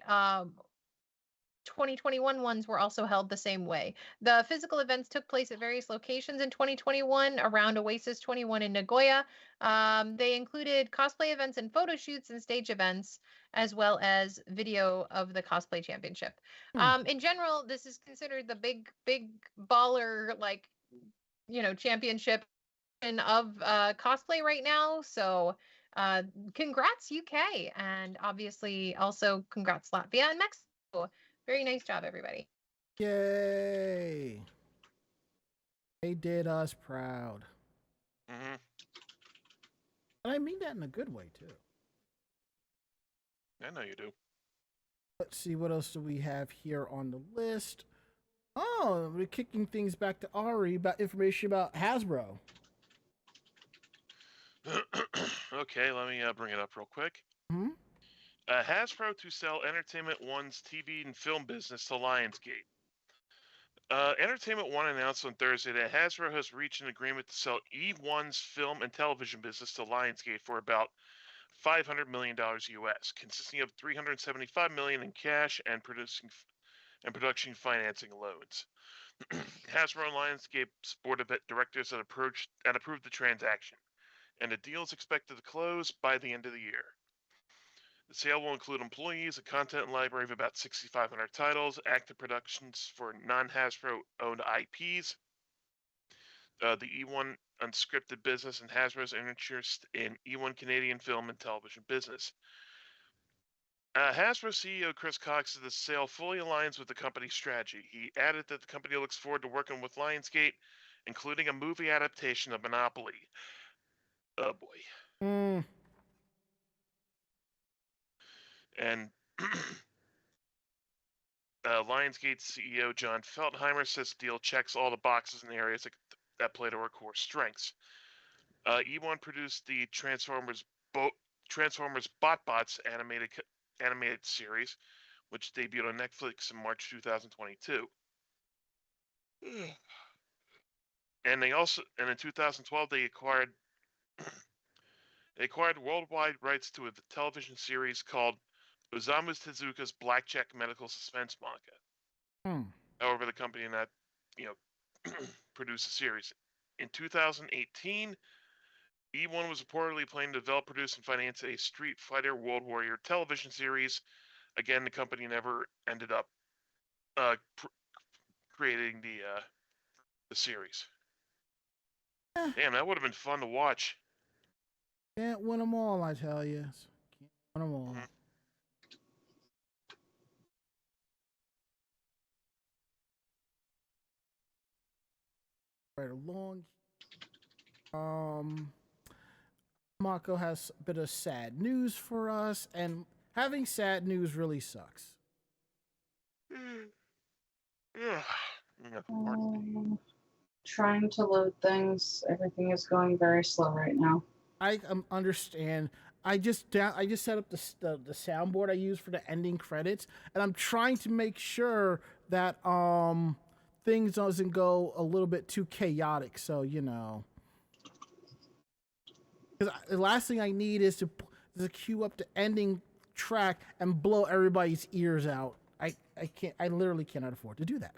Speaker 5: 2021 ones were also held the same way. The physical events took place at various locations in 2021 around Oasis 21 in Nagoya. They included cosplay events and photo shoots and stage events, as well as video of the cosplay championship. In general, this is considered the big baller, like, championship of cosplay right now. So congrats UK, and obviously also congrats Latvia and Mexico. Very nice job, everybody.
Speaker 2: Yay. They did us proud.
Speaker 3: Mm-hmm.
Speaker 2: And I mean that in a good way, too.
Speaker 3: I know you do.
Speaker 2: Let's see, what else do we have here on the list? Oh, we're kicking things back to Ari about information about Hasbro.
Speaker 3: Okay, let me bring it up real quick.
Speaker 2: Hmm?
Speaker 3: Hasbro to sell Entertainment One's TV and film business to Lionsgate. Entertainment One announced on Thursday that Hasbro has reached an agreement to sell eOne's film and television business to Lionsgate for about $500 million US, consisting of $375 million in cash and production financing loans. Hasbro and Lionsgate's board of directors had approved the transaction, and the deal is expected to close by the end of the year. The sale will include employees, a content library of about 6,500 titles, active productions for non-Hasbro-owned IPs, the eOne unscripted business, and Hasbro's interest in eOne Canadian film and television business. Hasbro CEO Chris Cox said the sale fully aligns with the company's strategy. He added that the company looks forward to working with Lionsgate, including a movie adaptation of Monopoly. Oh boy. And Lionsgate CEO John Feltheimer says the deal checks all the boxes in areas that play to our core strengths. eOne produced the Transformers BotBots animated series, which debuted on Netflix in March 2022. And in 2012 they acquired worldwide rights to a television series called Osamu Tezuka's blackjack medical suspense manga. However, the company did not, produce a series. In 2018, eOne was reportedly planning to develop, produce, and finance a Street Fighter World Warrior television series. Again, the company never ended up creating the series. Damn, that would have been fun to watch.
Speaker 2: Can't win them all, I tell you. Can't win them all. Right along. Mako has a bit of sad news for us, and having sad news really sucks.
Speaker 4: Trying to load things. Everything is going very slow right now.
Speaker 2: I understand. I just set up the soundboard I use for the ending credits, and I'm trying to make sure that things doesn't go a little bit too chaotic. So because the last thing I need is to cue up the ending track and blow everybody's ears out. I can't. I literally cannot afford to do that.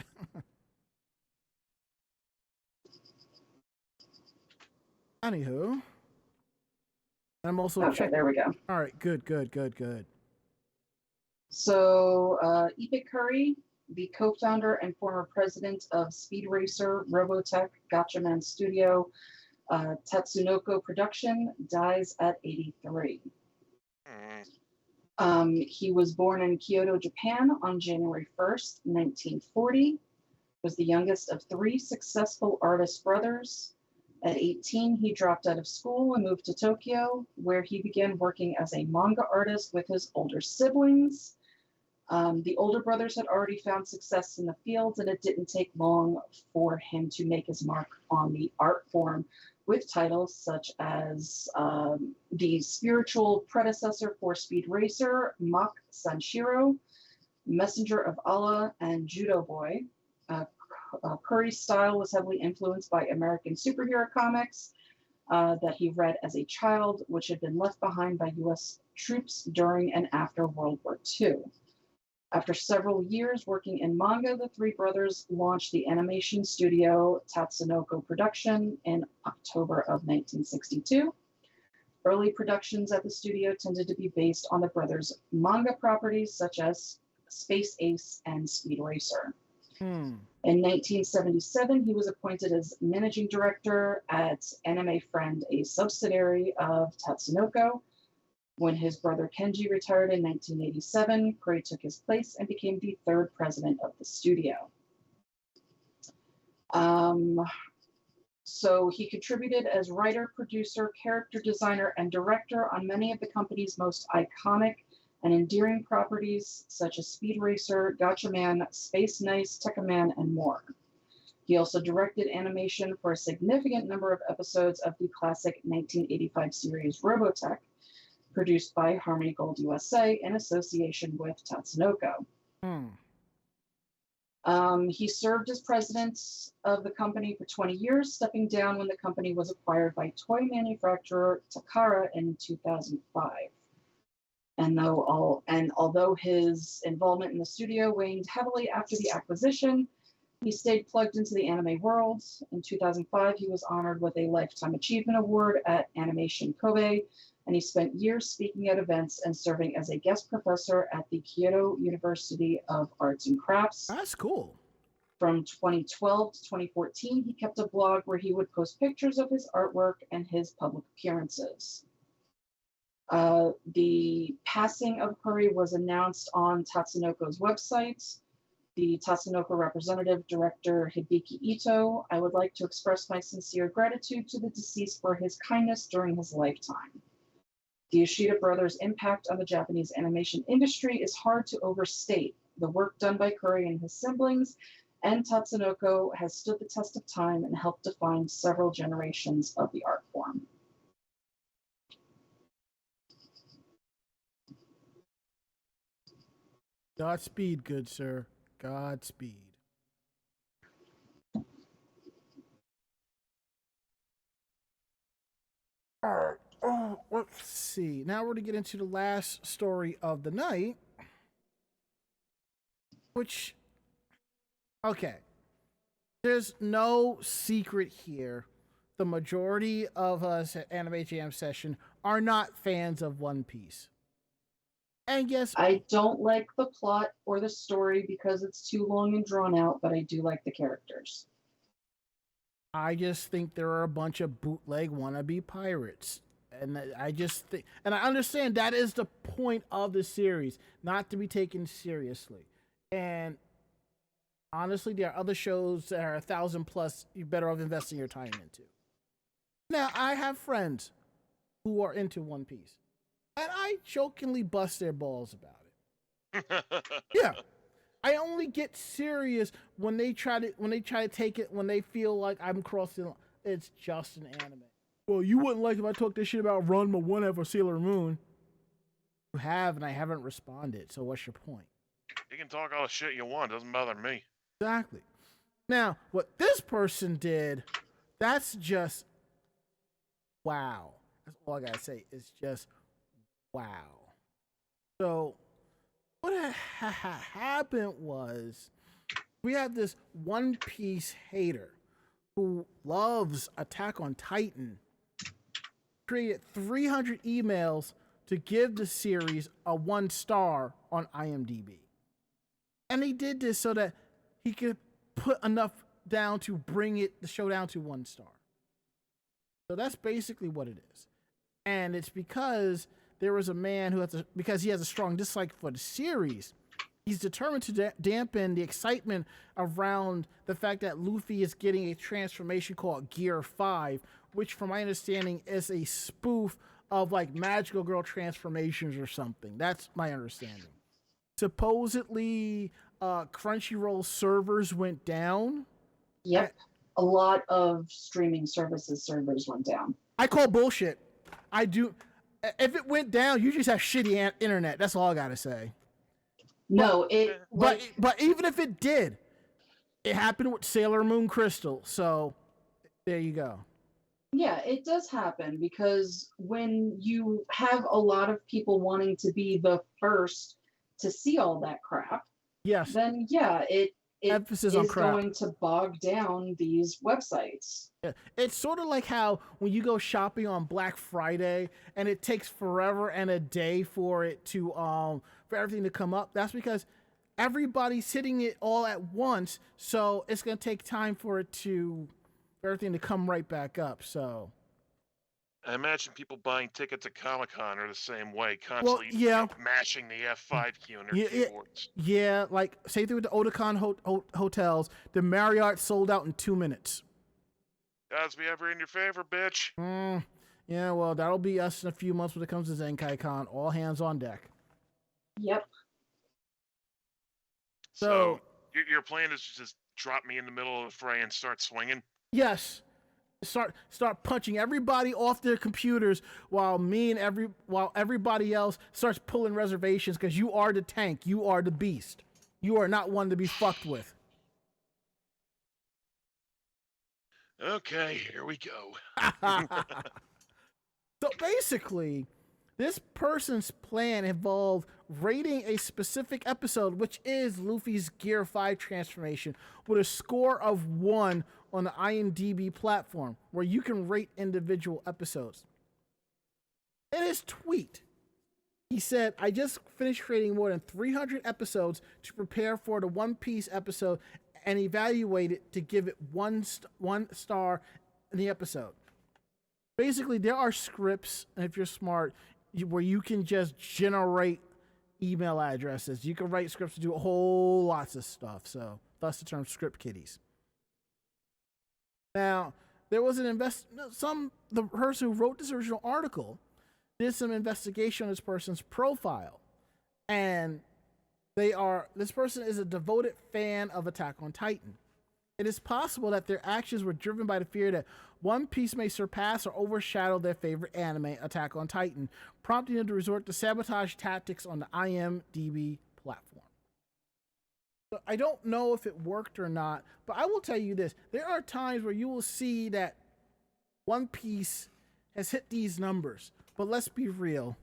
Speaker 2: Anywho, I'm also
Speaker 4: okay. There we go.
Speaker 2: All right, good.
Speaker 4: So, Ippei Kuri, the co-founder and former president of Speed Racer, Robotech, Gatchaman Studio, Tatsunoko Production, dies at 83. He was born in Kyoto, Japan on January 1st, 1940, was the youngest of 3 successful artist brothers. At 18, he dropped out of school and moved to Tokyo, where he began working as a manga artist with his older siblings. The older brothers had already found success in the field, and it didn't take long for him to make his mark on the art form with titles such as the spiritual predecessor for Speed Racer, Mach Sanshiro, Messenger of Allah, and Judo Boy. Kuri's style was heavily influenced by American superhero comics that he read as a child, which had been left behind by U.S. troops during and after World War II. After several years working in manga, the 3 brothers launched the animation studio Tatsunoko Production in October of 1962. Early productions at the studio tended to be based on the brothers' manga properties such as Space Ace and Speed Racer. In 1977, he was appointed as managing director at Anime Friend, a subsidiary of Tatsunoko. When his brother Kenji retired in 1987, Kuri took his place and became the 3rd president of the studio. So he contributed as writer, producer, character designer, and director on many of the company's most iconic and endearing properties such as Speed Racer, Gatchaman, Space Nice, Tekkaman, and more. He also directed animation for a significant number of episodes of the classic 1985 series Robotech, produced by Harmony Gold USA in association with Tatsunoko. He served as president of the company for 20 years, stepping down when the company was acquired by toy manufacturer Takara in 2005. And although his involvement in the studio waned heavily after the acquisition, he stayed plugged into the anime world. In 2005, he was honored with a Lifetime Achievement Award at Animation Kobe, and he spent years speaking at events and serving as a guest professor at the Kyoto University of Arts and Crafts.
Speaker 2: That's cool.
Speaker 4: From 2012 to 2014, he kept a blog where he would post pictures of his artwork and his public appearances. The passing of Kuri was announced on Tatsunoko's website. The Tatsunoko representative director Hibiki Ito, I would like to express my sincere gratitude to the deceased for his kindness during his lifetime. The Yoshida brothers' impact on the Japanese animation industry is hard to overstate. The work done by Kuri and his siblings and Tatsunoko has stood the test of time and helped define several generations of the art form.
Speaker 2: Godspeed, good sir. Godspeed. All right. Oh, let's see. Now we're going to get into the last story of the night. Which, okay, there's no secret here. The majority of us at Anime Jam Session are not fans of One Piece. And yes,
Speaker 4: I don't like the plot or the story because it's too long and drawn out, but I do like the characters.
Speaker 2: I just think there are a bunch of bootleg wannabe pirates. And I just think, and I understand that is the point of the series, not to be taken seriously. And honestly, there are other shows that are 1,000 plus you're better off investing your time into. Now, I have friends who are into One Piece, and I jokingly bust their balls about it. Yeah. I only get serious when they try to take it, when they feel like I'm crossing. It's just an anime. Well, you wouldn't like if I talk this shit about Ranma whenever Sailor Moon. You have, and I haven't responded. So what's your point?
Speaker 3: You can talk all the shit you want. Doesn't bother me.
Speaker 2: Exactly. Now, what this person did, that's just wow. That's all I gotta say. It's just wow. So what happened was we have this One Piece hater who loves Attack on Titan, created 300 emails to give the series a 1 star on IMDB. And he did this so that he could put enough down to bring the show down to 1 star. So that's basically what it is. And it's because there was a man who because he has a strong dislike for the series, he's determined to dampen the excitement around the fact that Luffy is getting a transformation called Gear 5, which from my understanding is a spoof of like Magical Girl transformations or something. That's my understanding. Supposedly, Crunchyroll servers went down.
Speaker 4: Yep. A lot of streaming services servers went down.
Speaker 2: I call bullshit. I do. If it went down, you just have shitty internet. That's all I gotta say.
Speaker 4: No,
Speaker 2: but even if it did, it happened with Sailor Moon Crystal. So there you go.
Speaker 4: Yeah, it does happen because when you have a lot of people wanting to be the first to see all that crap,
Speaker 2: yes,
Speaker 4: then yeah, it
Speaker 2: emphasis
Speaker 4: is
Speaker 2: on crap.
Speaker 4: going to bog down these websites.
Speaker 2: Yeah. It's sort of like how when you go shopping on Black Friday and it takes forever and a day for it to for everything to come up. That's because everybody's hitting it all at once, so it's gonna take time for everything to come right back up. So
Speaker 3: I imagine people buying tickets at Comic-Con are the same way, constantly mashing the F5 key on their keyboards.
Speaker 2: Yeah, like same thing with the Otakon hotels. The Marriott sold out in 2 minutes.
Speaker 3: Gods be ever in your favor, bitch.
Speaker 2: Yeah, well, that'll be us in a few months when it comes to Zenkai-Con. All hands on deck.
Speaker 4: Yep.
Speaker 3: So your plan is to just drop me in the middle of the fray and start swinging?
Speaker 2: Yes. Start punching everybody off their computers while everybody else starts pulling reservations because you are the tank. You are the beast. You are not one to be fucked with.
Speaker 3: Okay, here we go.
Speaker 2: So basically, this person's plan involved rating a specific episode, which is Luffy's Gear 5 transformation, with a score of 1 on the IMDB platform, where you can rate individual episodes. In his tweet, he said, "I just finished creating more than 300 episodes to prepare for the One Piece episode and evaluate it to give it one star in the episode." Basically, there are scripts, and if you're smart, where you can just generate email addresses. You can write scripts to do a whole lots of stuff. So thus the term script kiddies. Now, there was the person who wrote this original article did some investigation on this person's profile. And this person is a devoted fan of Attack on Titan. It is possible that their actions were driven by the fear that One Piece may surpass or overshadow their favorite anime, Attack on Titan, prompting them to resort to sabotage tactics on the IMDb platform. So I don't know if it worked or not, but I will tell you this. There are times where you will see that One Piece has hit these numbers, but let's be real.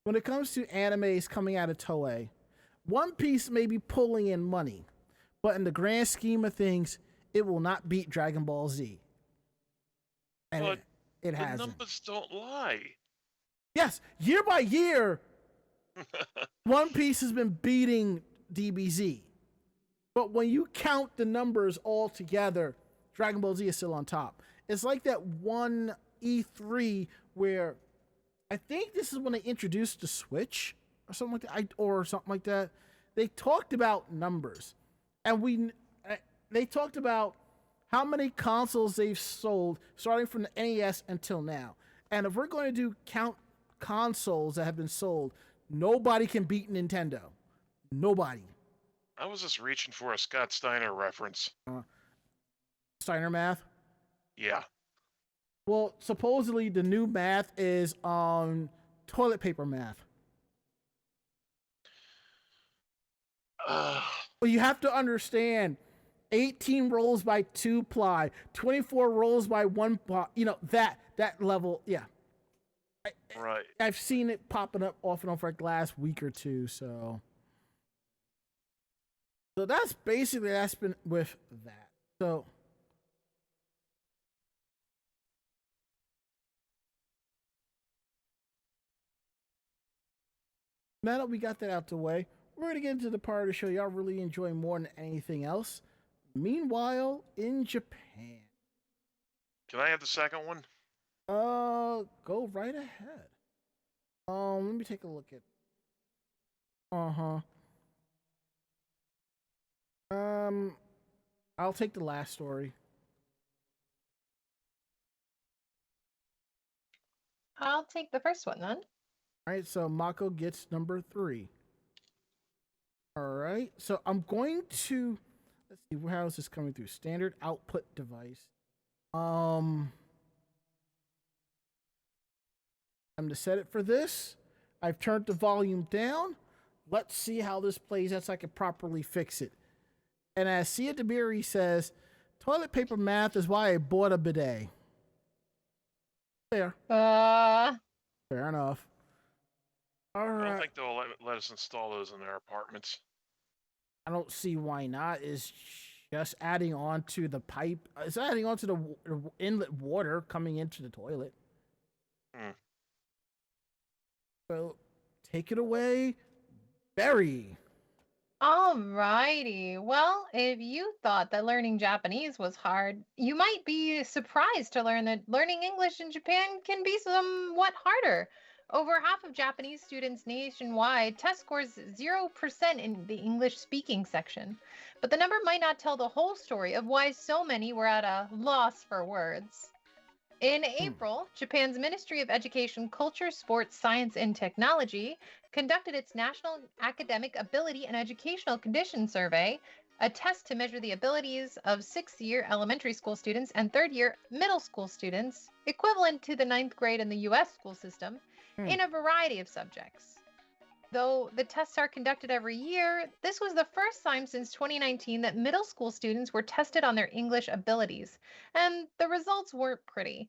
Speaker 2: When it comes to animes coming out of Toei, One Piece may be pulling in money, but in the grand scheme of things, it will not beat Dragon Ball Z. And
Speaker 3: But
Speaker 2: it
Speaker 3: the
Speaker 2: hasn't.
Speaker 3: numbers don't lie.
Speaker 2: Yes, year by year, One Piece has been beating DBZ. But when you count the numbers all together, Dragon Ball Z is still on top. It's like that one E3 where I think this is when they introduced the Switch or something like that. They talked about numbers, and they talked about how many consoles they've sold starting from the NES until now. And if we're going to do count consoles that have been sold, nobody can beat Nintendo. Nobody.
Speaker 3: I was just reaching for a Scott Steiner reference.
Speaker 2: Steiner math?
Speaker 3: Yeah.
Speaker 2: Well, supposedly the new math is toilet paper math. Well, you have to understand 18 rolls by 2 ply, 24 rolls by 1 ply, that level, yeah.
Speaker 3: Right.
Speaker 2: I've seen it popping up off and on for like the last week or two, so that's been with that. So now that we got that out the way, we're going to get into the part of the show y'all really enjoy more than anything else. Meanwhile, in Japan.
Speaker 3: Can I have the second one?
Speaker 2: Go right ahead. Let me take a look at. I'll take the last story.
Speaker 5: I'll take the first one then.
Speaker 2: All right, so Mako gets number 3. All right, so I'm going to, let's see, how is this coming through? Standard output device. I'm to set it for this. I've turned the volume down. Let's see how this plays out so I can properly fix it. And as Sia DeBerry says, toilet paper math is why I bought a bidet. Fair. Fair enough. All right.
Speaker 3: I don't think they'll let us install those in their apartments.
Speaker 2: I don't see why not. It's just adding on to the pipe. It's adding on to the inlet water coming into the toilet. So, take it away, Barry.
Speaker 5: Alrighty. Well, if you thought that learning Japanese was hard, you might be surprised to learn that learning English in Japan can be somewhat harder. Over half of Japanese students nationwide test scores 0% in the English speaking section. But the number might not tell the whole story of why so many were at a loss for words. In April, Japan's Ministry of Education, Culture, Sports, Science, and Technology conducted its National Academic Ability and Educational Condition Survey, a test to measure the abilities of 6th-year elementary school students and 3rd-year middle school students, equivalent to the 9th grade in the U.S. school system, in a variety of subjects. Though the tests are conducted every year, this was the first time since 2019 that middle school students were tested on their English abilities, and the results weren't pretty.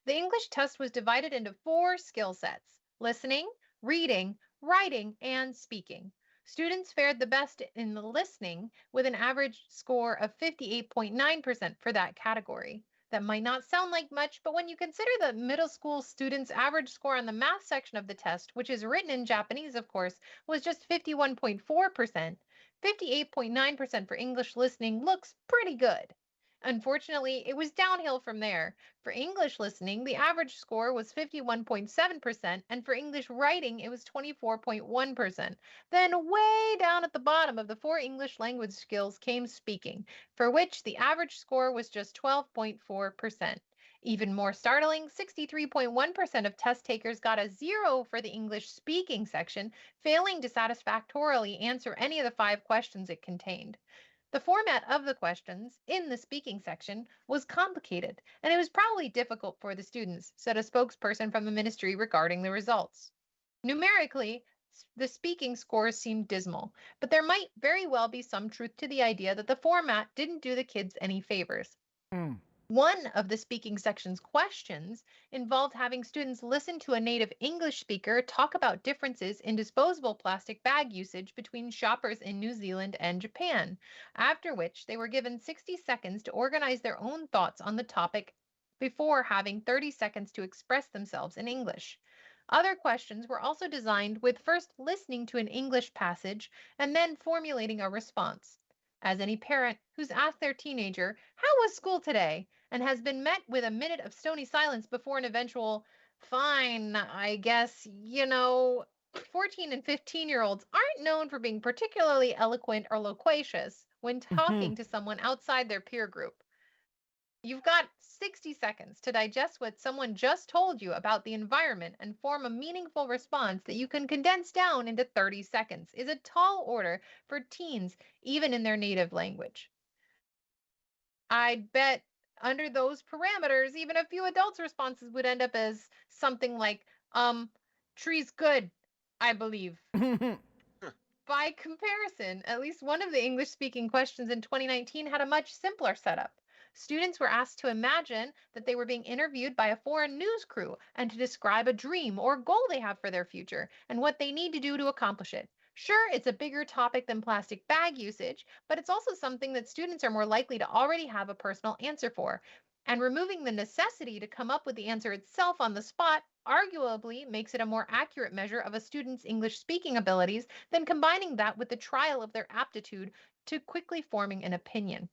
Speaker 5: The English test was divided into 4 skill sets: listening, reading, writing, and speaking. Students fared the best in the listening with an average score of 58.9% for that category. That might not sound like much, but when you consider the middle school students' average score on the math section of the test, which is written in Japanese, of course, was just 51.4%, 58.9% for English listening looks pretty good. Unfortunately, it was downhill from there. For English listening, the average score was 51.7%, and for English writing, it was 24.1%. Then way down at the bottom of the 4 English language skills came speaking, for which the average score was just 12.4%. Even more startling, 63.1% of test takers got a 0 for the English speaking section, failing to satisfactorily answer any of the 5 questions it contained. The format of the questions in the speaking section was complicated, and it was probably difficult for the students, said a spokesperson from the ministry regarding the results. Numerically, the speaking scores seemed dismal, but there might very well be some truth to the idea that the format didn't do the kids any favors. One of the speaking section's questions involved having students listen to a native English speaker talk about differences in disposable plastic bag usage between shoppers in New Zealand and Japan, after which they were given 60 seconds to organize their own thoughts on the topic before having 30 seconds to express themselves in English. Other questions were also designed with first listening to an English passage and then formulating a response. As any parent who's asked their teenager, "How was school today?" and has been met with a minute of stony silence before an eventual, "Fine, I guess," 14 and 15-year-olds aren't known for being particularly eloquent or loquacious when talking to someone outside their peer group. You've got 60 seconds to digest what someone just told you about the environment and form a meaningful response that you can condense down into 30 seconds is a tall order for teens, even in their native language. I'd bet under those parameters, even a few adults' responses would end up as something like, tree's good, I believe. By comparison, at least one of the English-speaking questions in 2019 had a much simpler setup. Students were asked to imagine that they were being interviewed by a foreign news crew and to describe a dream or goal they have for their future and what they need to do to accomplish it. Sure, it's a bigger topic than plastic bag usage, but it's also something that students are more likely to already have a personal answer for. And removing the necessity to come up with the answer itself on the spot arguably makes it a more accurate measure of a student's English speaking abilities than combining that with the trial of their aptitude to quickly forming an opinion.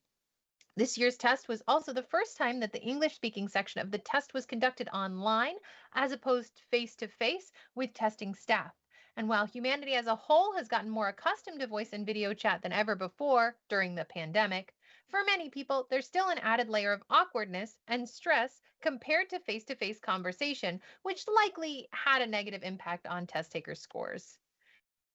Speaker 5: This year's test was also the first time that the English speaking section of the test was conducted online as opposed to face with testing staff. And while humanity as a whole has gotten more accustomed to voice and video chat than ever before during the pandemic, for many people, there's still an added layer of awkwardness and stress compared to face conversation, which likely had a negative impact on test takers' scores.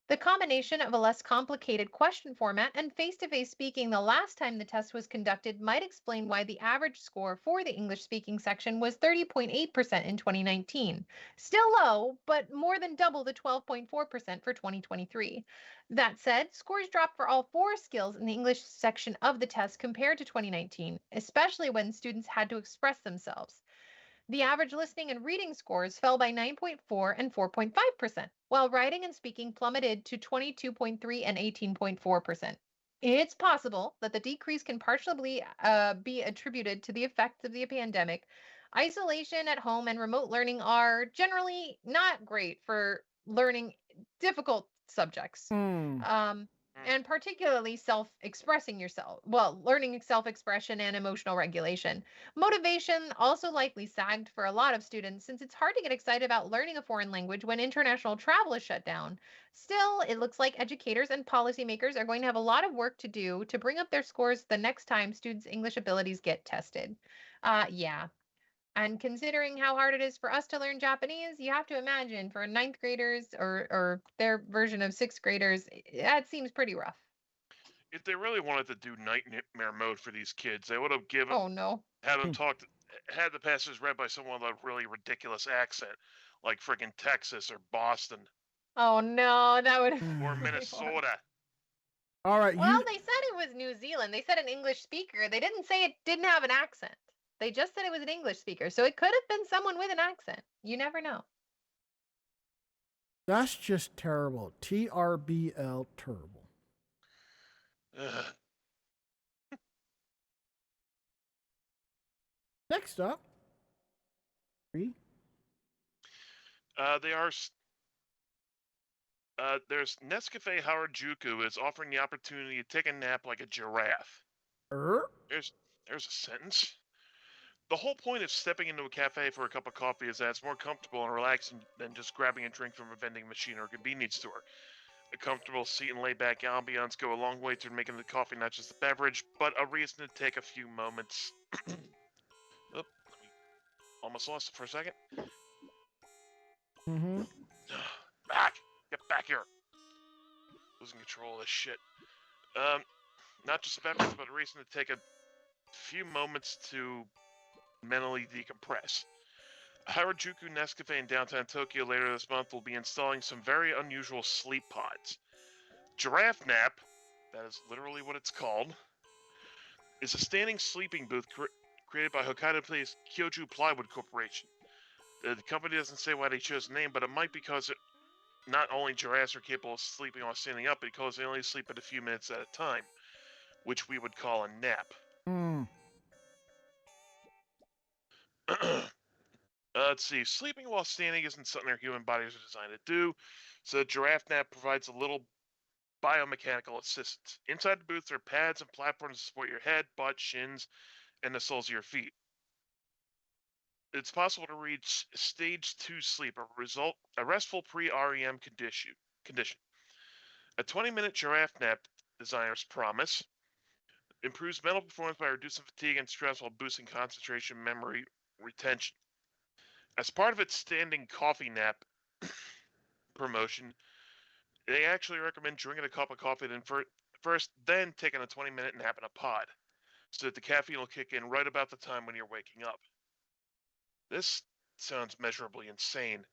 Speaker 5: The combination of a less complicated question format and face-to-face speaking the last time the test was conducted might explain why the average score for the English-speaking section was 30.8% in 2019. Still low, but more than double the 12.4% for 2023. That said, scores dropped for all four skills in the English section of the test compared to 2019, especially when students had to express themselves. The average listening and reading scores fell by 9.4 and 4.5%, while writing and speaking plummeted to 22.3 and 18.4%. It's possible that the decrease can partially be attributed to the effects of the pandemic. Isolation at home and remote learning are generally not great for learning difficult subjects. And particularly self-expressing yourself. Well, learning self-expression and emotional regulation. Motivation also likely sagged for a lot of students since it's hard to get excited about learning a foreign language when international travel is shut down. Still, it looks like educators and policymakers are going to have a lot of work to do to bring up their scores the next time students' English abilities get tested. Yeah. And considering how hard it is for us to learn Japanese, you have to imagine for ninth graders or their version of sixth graders, that seems pretty rough.
Speaker 3: If they really wanted to do nightmare mode for these kids, they would have given
Speaker 5: Oh no.
Speaker 3: had them had the passages read by someone with a really ridiculous accent, like freaking Texas or Boston
Speaker 5: Oh no, that would
Speaker 3: or
Speaker 5: have been really hard.
Speaker 3: Minnesota.
Speaker 2: All right,
Speaker 5: Well, they said it was New Zealand. They said an English speaker. They didn't say it didn't have an accent. They just said it was an English speaker. So it could have been someone with an accent. You never know.
Speaker 2: that's just terrible. TRBL terrible.
Speaker 3: Ugh.
Speaker 2: Next up,
Speaker 3: there's Nescafe Harajuku is offering the opportunity to take a nap like a giraffe. There's a sentence. The whole point of stepping into a cafe for a cup of coffee is that it's more comfortable and relaxing than just grabbing a drink from a vending machine or a convenience store. A comfortable seat and laid-back ambiance go a long way to making the coffee not just a beverage, but a reason to take a few moments. Almost lost it for a second. Get back here. Losing control of this shit. Not just a beverage, but a reason to take a few moments to mentally decompress. Harajuku Nescafe in downtown Tokyo later this month will be installing some very unusual sleep pods. Giraffe Nap, that is literally what it's called, is a standing sleeping booth created by Hokkaido-based Kyoju Plywood Corporation. The company doesn't say why they chose the name, but it might because not only giraffes are capable of sleeping while standing up, but because they only sleep at a few minutes at a time, which we would call a nap. Let's see. Sleeping while standing isn't something our human bodies are designed to do, so the giraffe nap provides a little biomechanical assistance. Inside the booth, there are pads and platforms to support your head, butt, shins, and the soles of your feet. It's possible to reach stage 2 sleep, a restful pre-REM condition. A 20-minute giraffe nap, designers promise, improves mental performance by reducing fatigue and stress while boosting concentration, memory, retention. As part of its standing coffee nap promotion, they actually recommend drinking a cup of coffee first, then taking a 20-minute nap in a pod, so that the caffeine will kick in right about the time when you're waking up. This sounds measurably insane.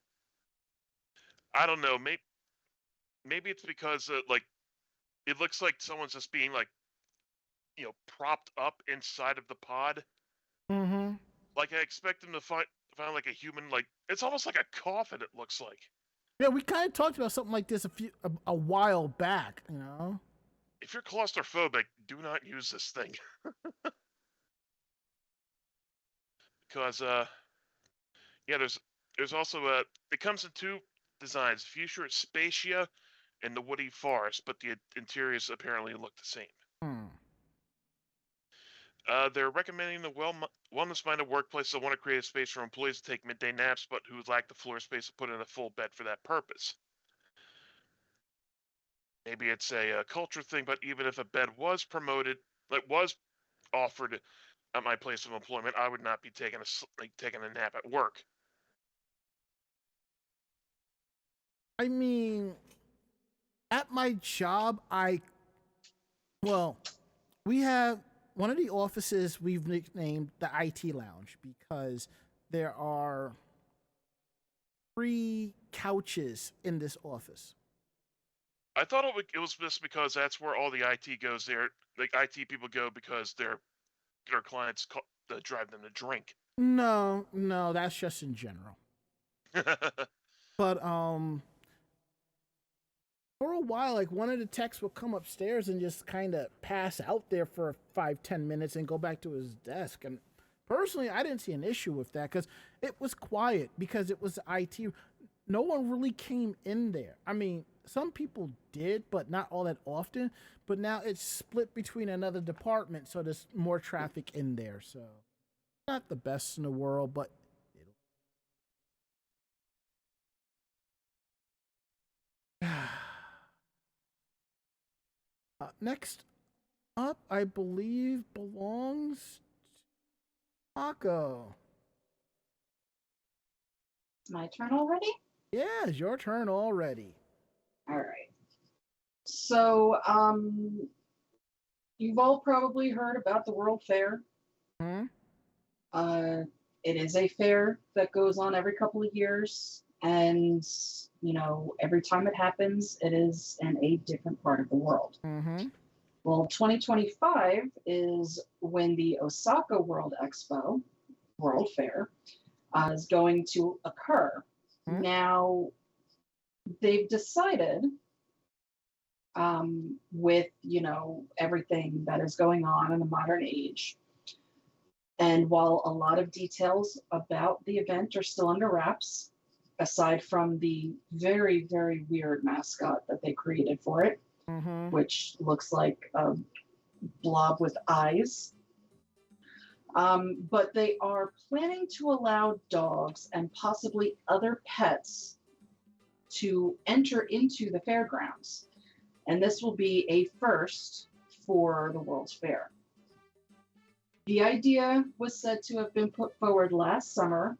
Speaker 3: I don't know. Maybe it's because it looks like someone's just being propped up inside of the pod.
Speaker 2: Mm-hmm.
Speaker 3: Like I expect them to find like a human. It's almost like a coffin. It looks like.
Speaker 2: Yeah, we kind of talked about something like this a while back.
Speaker 3: If you're claustrophobic, do not use this thing. Because there's also it comes in 2 designs: Fuchsia Spacia and the Woody Forest, but the interiors apparently look the same. They're recommending the wellness-minded workplace that want to create a space for employees to take midday naps, but who lack the floor space to put in a full bed for that purpose. Maybe it's a culture thing, but even if a bed was was offered at my place of employment, I would not be taking a nap at work.
Speaker 2: I mean, at my job, we have one of the offices we've nicknamed the IT Lounge because there are 3 couches in this office.
Speaker 3: I thought it was just because that's where all the IT goes there. Like IT people go because their clients drive them to drink.
Speaker 2: No, that's just in general. But for a while, one of the techs would come upstairs and just kind of pass out there for 5-10 minutes and go back to his desk. And personally, I didn't see an issue with that because it was quiet because it was IT. No one really came in there. I mean, some people did, but not all that often. But now it's split between another department, so there's more traffic in there. So not the best in the world, but next up, I believe, belongs to Mako.
Speaker 4: It's my turn already?
Speaker 2: Yeah, it's your turn already.
Speaker 4: All right. So, you've all probably heard about the World Fair. It is a fair that goes on every couple of years, and every time it happens, it is in a different part of the world. Well, 2025 is when the Osaka World Fair, is going to occur. Now, they've decided, with everything that is going on in the modern age, and while a lot of details about the event are still under wraps, aside from the very, very weird mascot that they created for it, which looks like a blob with eyes. But they are planning to allow dogs and possibly other pets to enter into the fairgrounds. And this will be a first for the World's Fair. The idea was said to have been put forward last summer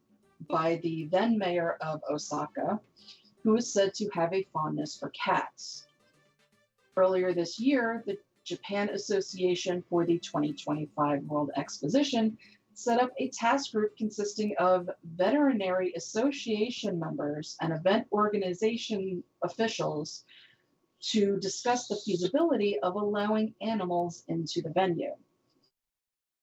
Speaker 4: by the then mayor of Osaka, who is said to have a fondness for cats. Earlier this year, the Japan Association for the 2025 World Exposition set up a task group consisting of veterinary association members and event organization officials to discuss the feasibility of allowing animals into the venue.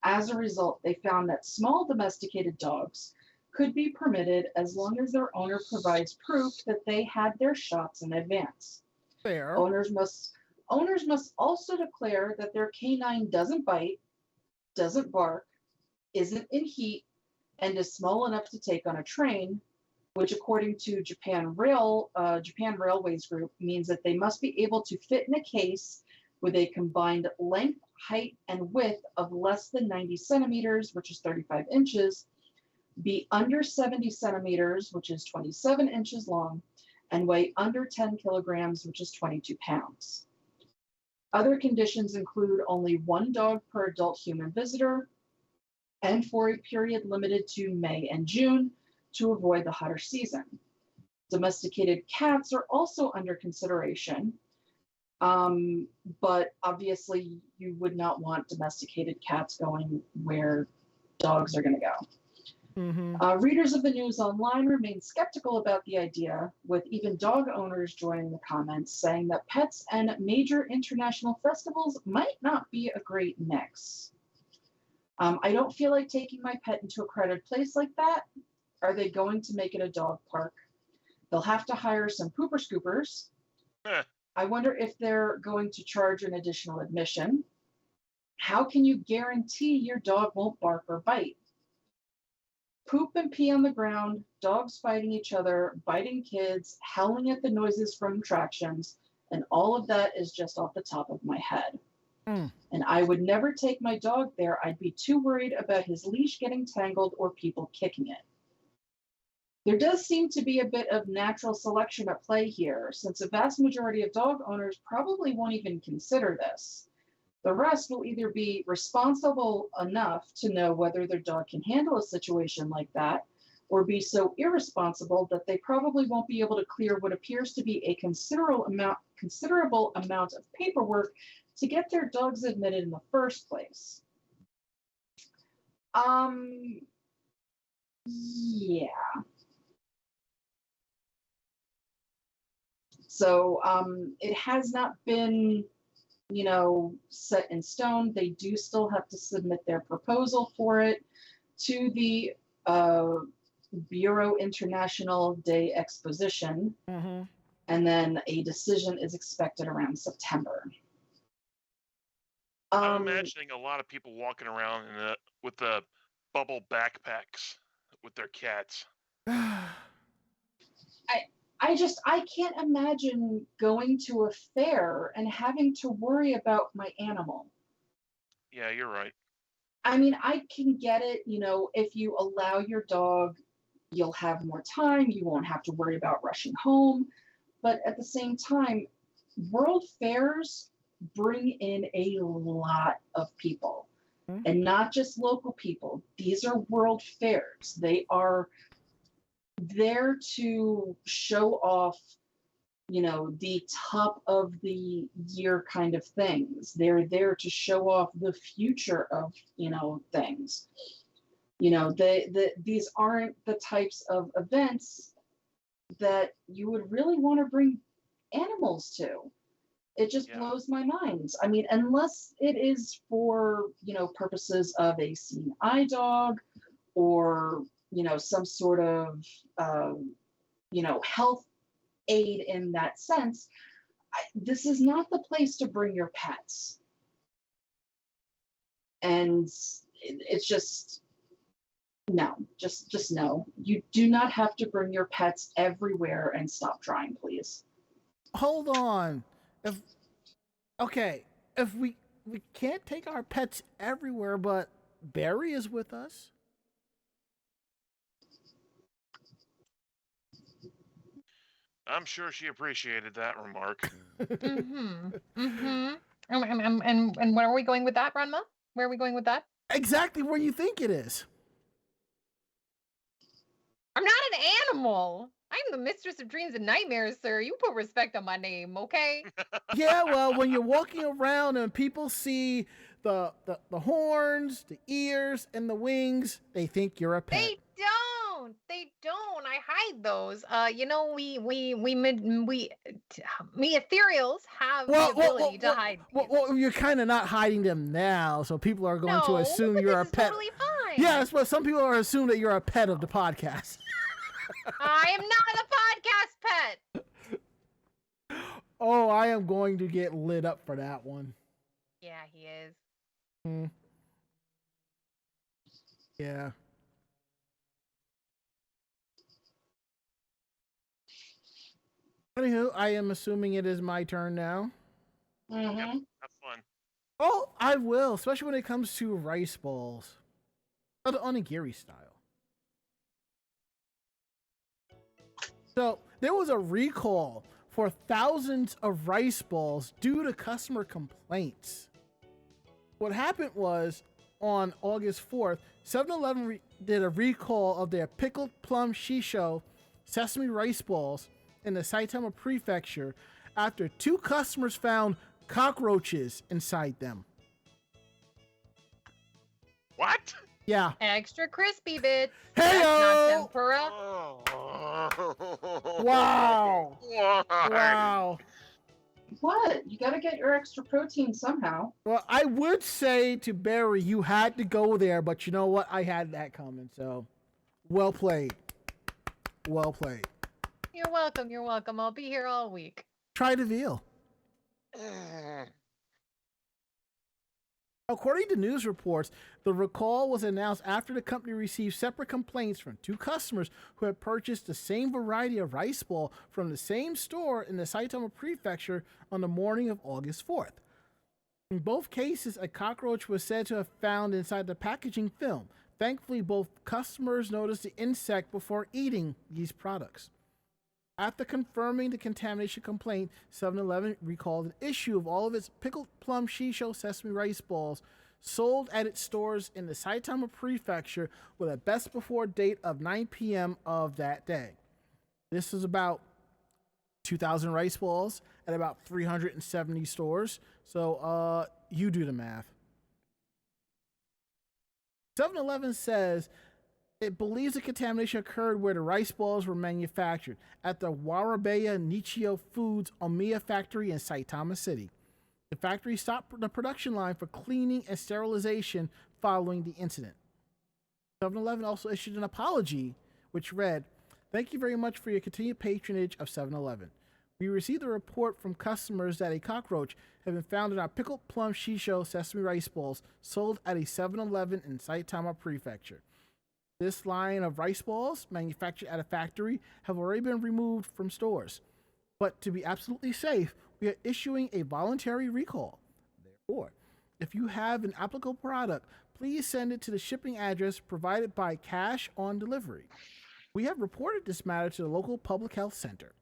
Speaker 4: As a result, they found that small domesticated dogs could be permitted as long as their owner provides proof that they had their shots in advance.
Speaker 2: Fair.
Speaker 4: Owners must also declare that their canine doesn't bite, doesn't bark, isn't in heat, and is small enough to take on a train, which according to Japan Railways Group means that they must be able to fit in a case with a combined length, height, and width of less than 90 centimeters, which is 35 inches, be under 70 centimeters, which is 27 inches long, and weigh under 10 kilograms, which is 22 pounds. Other conditions include only one dog per adult human visitor, and for a period limited to May and June to avoid the hotter season. Domesticated cats are also under consideration, but obviously you would not want domesticated cats going where dogs are going to go.
Speaker 2: Mm-hmm.
Speaker 4: Readers of the news online remain skeptical about the idea, with even dog owners joining the comments, saying that pets and major international festivals might not be a great mix. I don't feel like taking my pet into a crowded place like that. Are they going to make it a dog park? They'll have to hire some pooper scoopers. I wonder if they're going to charge an additional admission. How can you guarantee your dog won't bark or bite? Poop and pee on the ground, dogs fighting each other, biting kids, howling at the noises from attractions, and all of that is just off the top of my head. And I would never take my dog there. I'd be too worried about his leash getting tangled or people kicking it. There does seem to be a bit of natural selection at play here, since a vast majority of dog owners probably won't even consider this. The rest will either be responsible enough to know whether their dog can handle a situation like that, or be so irresponsible that they probably won't be able to clear what appears to be a considerable amount of paperwork to get their dogs admitted in the first place. Yeah. So it has not been, set in stone. They do still have to submit their proposal for it to the Bureau International des Expositions, and then a decision is expected around September.
Speaker 3: I'm imagining a lot of people walking around with the bubble backpacks with their cats.
Speaker 4: I can't imagine going to a fair and having to worry about my animal.
Speaker 3: Yeah, you're right.
Speaker 4: I mean, I can get it, if you allow your dog, you'll have more time, you won't have to worry about rushing home. But at the same time, world fairs bring in a lot of people, and not just local people. These are world fairs. They are there to show off, the top of the year kind of things. They're there to show off the future of, things. These aren't the types of events that you would really want to bring animals to. It just blows my mind. I mean, unless it is for, purposes of a seeing eye dog or, some sort of, health aid in that sense, this is not the place to bring your pets. And it's just, no, just no. You do not have to bring your pets everywhere, and stop trying, please.
Speaker 2: Hold on. If we can't take our pets everywhere, but Barry is with us.
Speaker 3: I'm sure she appreciated that remark.
Speaker 5: And where are we going with that, Ranma? Where are we going with that?
Speaker 2: Exactly where you think it is.
Speaker 5: I'm not an animal. I'm the mistress of dreams and nightmares, sir. You put respect on my name, okay?
Speaker 2: Yeah, well, when you're walking around and people see the horns, the ears, and the wings, they think you're a pet.
Speaker 5: They don't. I hide those. We ethereals have the ability to hide.
Speaker 2: Well, you're kind of not hiding them now, so people are going to assume you're a pet.
Speaker 5: Totally fine.
Speaker 2: Yes, but some people are assuming that you're a pet of the podcast.
Speaker 5: I am not a podcast pet.
Speaker 2: Oh, I am going to get lit up for that one.
Speaker 5: Yeah, he is.
Speaker 2: Yeah. Anywho, I am assuming it is my turn now.
Speaker 3: Yep, have fun.
Speaker 2: Oh, I will, especially when it comes to rice balls. The onigiri style. So, there was a recall for thousands of rice balls due to customer complaints. What happened was, on August 4th, 7-Eleven did a recall of their pickled plum shisho sesame rice balls in the Saitama Prefecture after 2 customers found cockroaches inside them.
Speaker 3: What?
Speaker 2: Yeah.
Speaker 5: Extra crispy bits.
Speaker 2: Hey-o!
Speaker 5: That's not tempura.
Speaker 2: Wow.
Speaker 3: Why?
Speaker 2: Wow.
Speaker 4: What? You gotta get your extra protein somehow.
Speaker 2: Well, I would say to Barry, you had to go there, but you know what? I had that coming, so well played. Well played.
Speaker 5: You're welcome. You're welcome. I'll be here all week.
Speaker 2: Try the veal. According to news reports, the recall was announced after the company received separate complaints from 2 customers who had purchased the same variety of rice ball from the same store in the Saitama Prefecture on the morning of August 4th. In both cases, a cockroach was said to have found inside the packaging film. Thankfully, both customers noticed the insect before eating these products. After confirming the contamination complaint, 7-Eleven recalled an issue of all of its pickled plum shisho sesame rice balls sold at its stores in the Saitama Prefecture with a best before date of 9 p.m. of that day. This is about 2,000 rice balls at about 370 stores. So you do the math. 7-Eleven says it believes the contamination occurred where the rice balls were manufactured, at the Warabeya Nichio Foods Omiya factory in Saitama City. The factory stopped the production line for cleaning and sterilization following the incident. 7-Eleven also issued an apology, which read, "Thank you very much for your continued patronage of 7-Eleven. We received a report from customers that a cockroach had been found in our pickled plum shisho sesame rice balls sold at a 7-Eleven in Saitama Prefecture. This line of rice balls, manufactured at a factory, have already been removed from stores. But to be absolutely safe, we are issuing a voluntary recall. Therefore, if you have an applicable product, please send it to the shipping address provided by Cash on Delivery. We have reported this matter to the local public health center.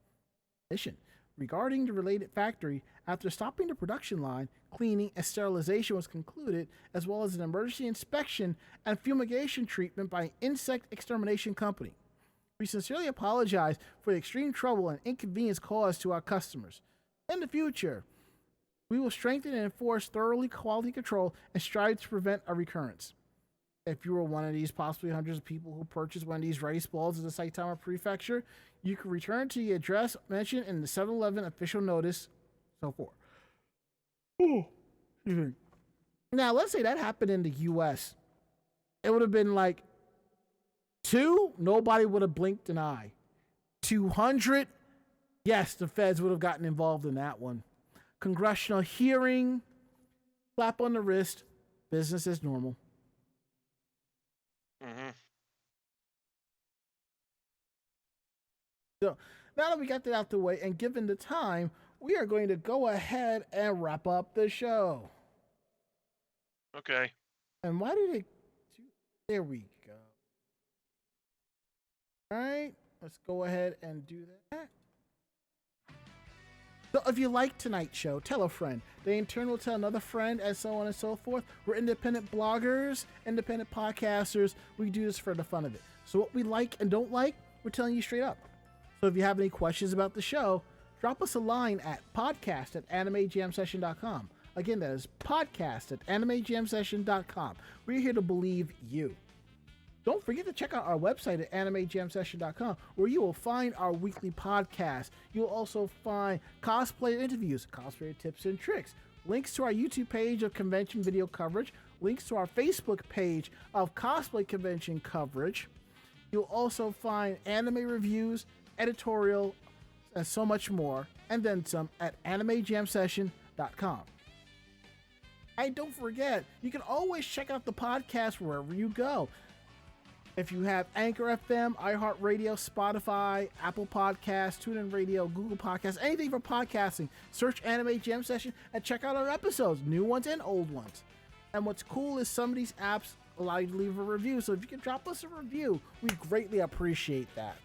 Speaker 2: In addition, regarding the related factory, after stopping the production line, cleaning and sterilization was concluded, as well as an emergency inspection and fumigation treatment by an insect extermination company. We sincerely apologize for the extreme trouble and inconvenience caused to our customers. In the future, we will strengthen and enforce thoroughly quality control and strive to prevent a recurrence. If you were one of these possibly hundreds of people who purchased one of these rice balls in the Saitama Prefecture, you can return to the address mentioned in the 7-Eleven official notice, so forth." Now, let's say that happened in the U.S. It would have been like 2, nobody would have blinked an eye. 200, yes, the feds would have gotten involved in that one. Congressional hearing, slap on the wrist, business as normal. So now that we got that out the way, and given the time, we are going to go ahead and wrap up the show.
Speaker 3: Okay.
Speaker 2: And why did it do? There we go. All right, let's go ahead and do that. So if you like tonight's show, tell a friend. They in turn will tell another friend, and so on and so forth. We're independent bloggers, independent podcasters. We do this for the fun of it. So what we like and don't like, we're telling you straight up. So if you have any questions about the show, drop us a line at podcast@animejamsession.com. Again, that is podcast@animejamsession.com. We're here to believe you. Don't forget to check out our website at animejamsession.com, where you will find our weekly podcast. You'll also find cosplayer interviews, cosplayer tips and tricks, links to our YouTube page of convention video coverage, links to our Facebook page of cosplay convention coverage. You'll also find anime reviews, editorial, and so much more, and then some at animejamsession.com. And don't forget, you can always check out the podcast wherever you go. If you have Anchor FM, iHeartRadio, Spotify, Apple Podcasts, TuneIn Radio, Google Podcasts, anything for podcasting, search Anime Jam Session and check out our episodes, new ones and old ones. And what's cool is some of these apps allow you to leave a review, so if you can drop us a review, we greatly appreciate that.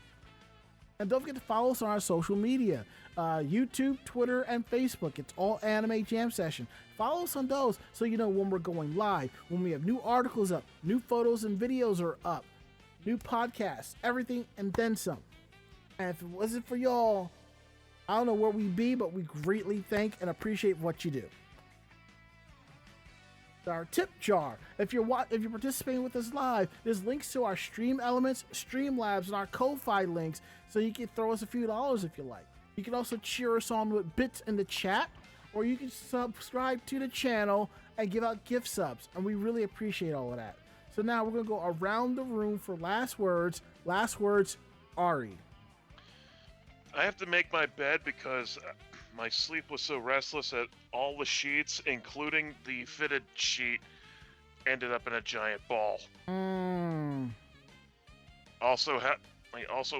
Speaker 2: And don't forget to follow us on our social media, YouTube, Twitter, and Facebook. It's all Anime Jam Session. Follow us on those so you know when we're going live, when we have new articles up, new photos and videos are up, new podcasts, everything, and then some. And if it wasn't for y'all, I don't know where we'd be, but we greatly thank and appreciate what you do. Our tip jar. If you're participating with us live, there's links to our Stream Elements, Streamlabs, and our Ko-Fi links, so you can throw us a few dollars if you like. You can also cheer us on with bits in the chat, or you can subscribe to the channel and give out gift subs, and we really appreciate all of that. So now we're going to go around the room for last words. Last words, Ari.
Speaker 3: I have to make my bed because my sleep was so restless that all the sheets, including the fitted sheet, ended up in a giant ball. Also,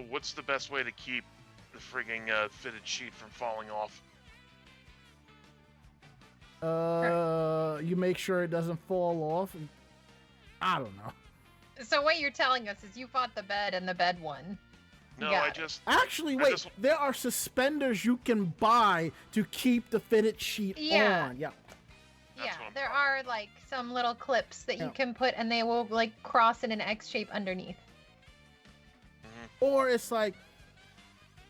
Speaker 3: what's the best way to keep the frigging fitted sheet from falling off?
Speaker 2: You make sure it doesn't fall off. I don't know.
Speaker 5: So what you're telling us is you fought the bed and the bed won.
Speaker 3: No,
Speaker 5: Got
Speaker 3: I
Speaker 5: it.
Speaker 3: just...
Speaker 2: Actually, wait. There are suspenders you can buy to keep the fitted sheet on. Yeah.
Speaker 5: Yeah, there are like some little clips that you can put, and they will like cross in an X shape underneath.
Speaker 2: Or it's like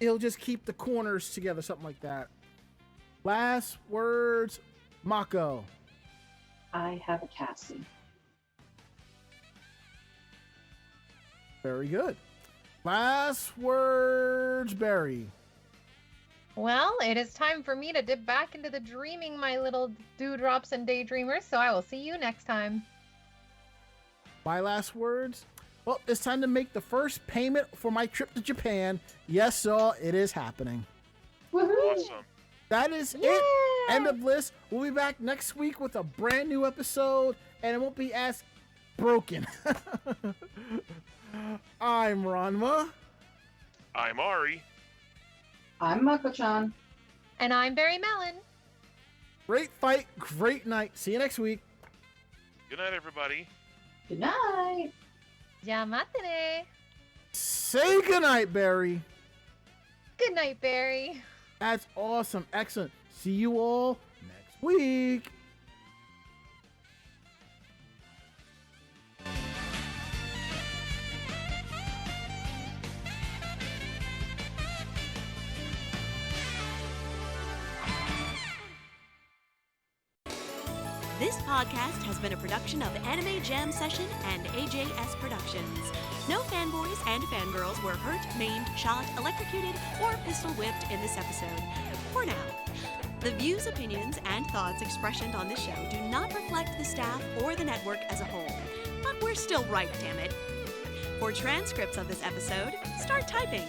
Speaker 2: it'll just keep the corners together, something like that. Last words, Mako.
Speaker 4: I have a Cassie.
Speaker 2: Very good. Last words, Barry.
Speaker 5: Well, it is time for me to dip back into the dreaming, my little dewdrops and daydreamers, so I will see you next time.
Speaker 2: My last words? Well, it's time to make the first payment for my trip to Japan. Yes, sir, it is happening.
Speaker 4: Woohoo!
Speaker 3: Awesome.
Speaker 2: That is it. End of list. We'll be back next week with a brand new episode, and it won't be as broken. I'm Ranma.
Speaker 3: I'm Ari.
Speaker 4: I'm Mako-chan.
Speaker 5: And I'm Barry Mellon.
Speaker 2: Great fight, great night. See you next week.
Speaker 3: Good night, everybody.
Speaker 4: Good night.
Speaker 5: Yamatane.
Speaker 2: Say goodnight, Barry.
Speaker 5: Good night, Barry.
Speaker 2: That's awesome. Excellent. See you all next week.
Speaker 1: This podcast has been a production of Anime Jam Session and AJS Productions. No fanboys and fangirls were hurt, maimed, shot, electrocuted, or pistol whipped in this episode. For now. The views, opinions, and thoughts expressed on this show do not reflect the staff or the network as a whole. But we're still right, damn it. For transcripts of this episode, start typing.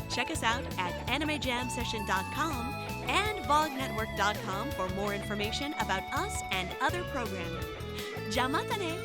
Speaker 1: Check us out at animejamsession.com and vognetwork.com for more information about us and other programming. Jamatane!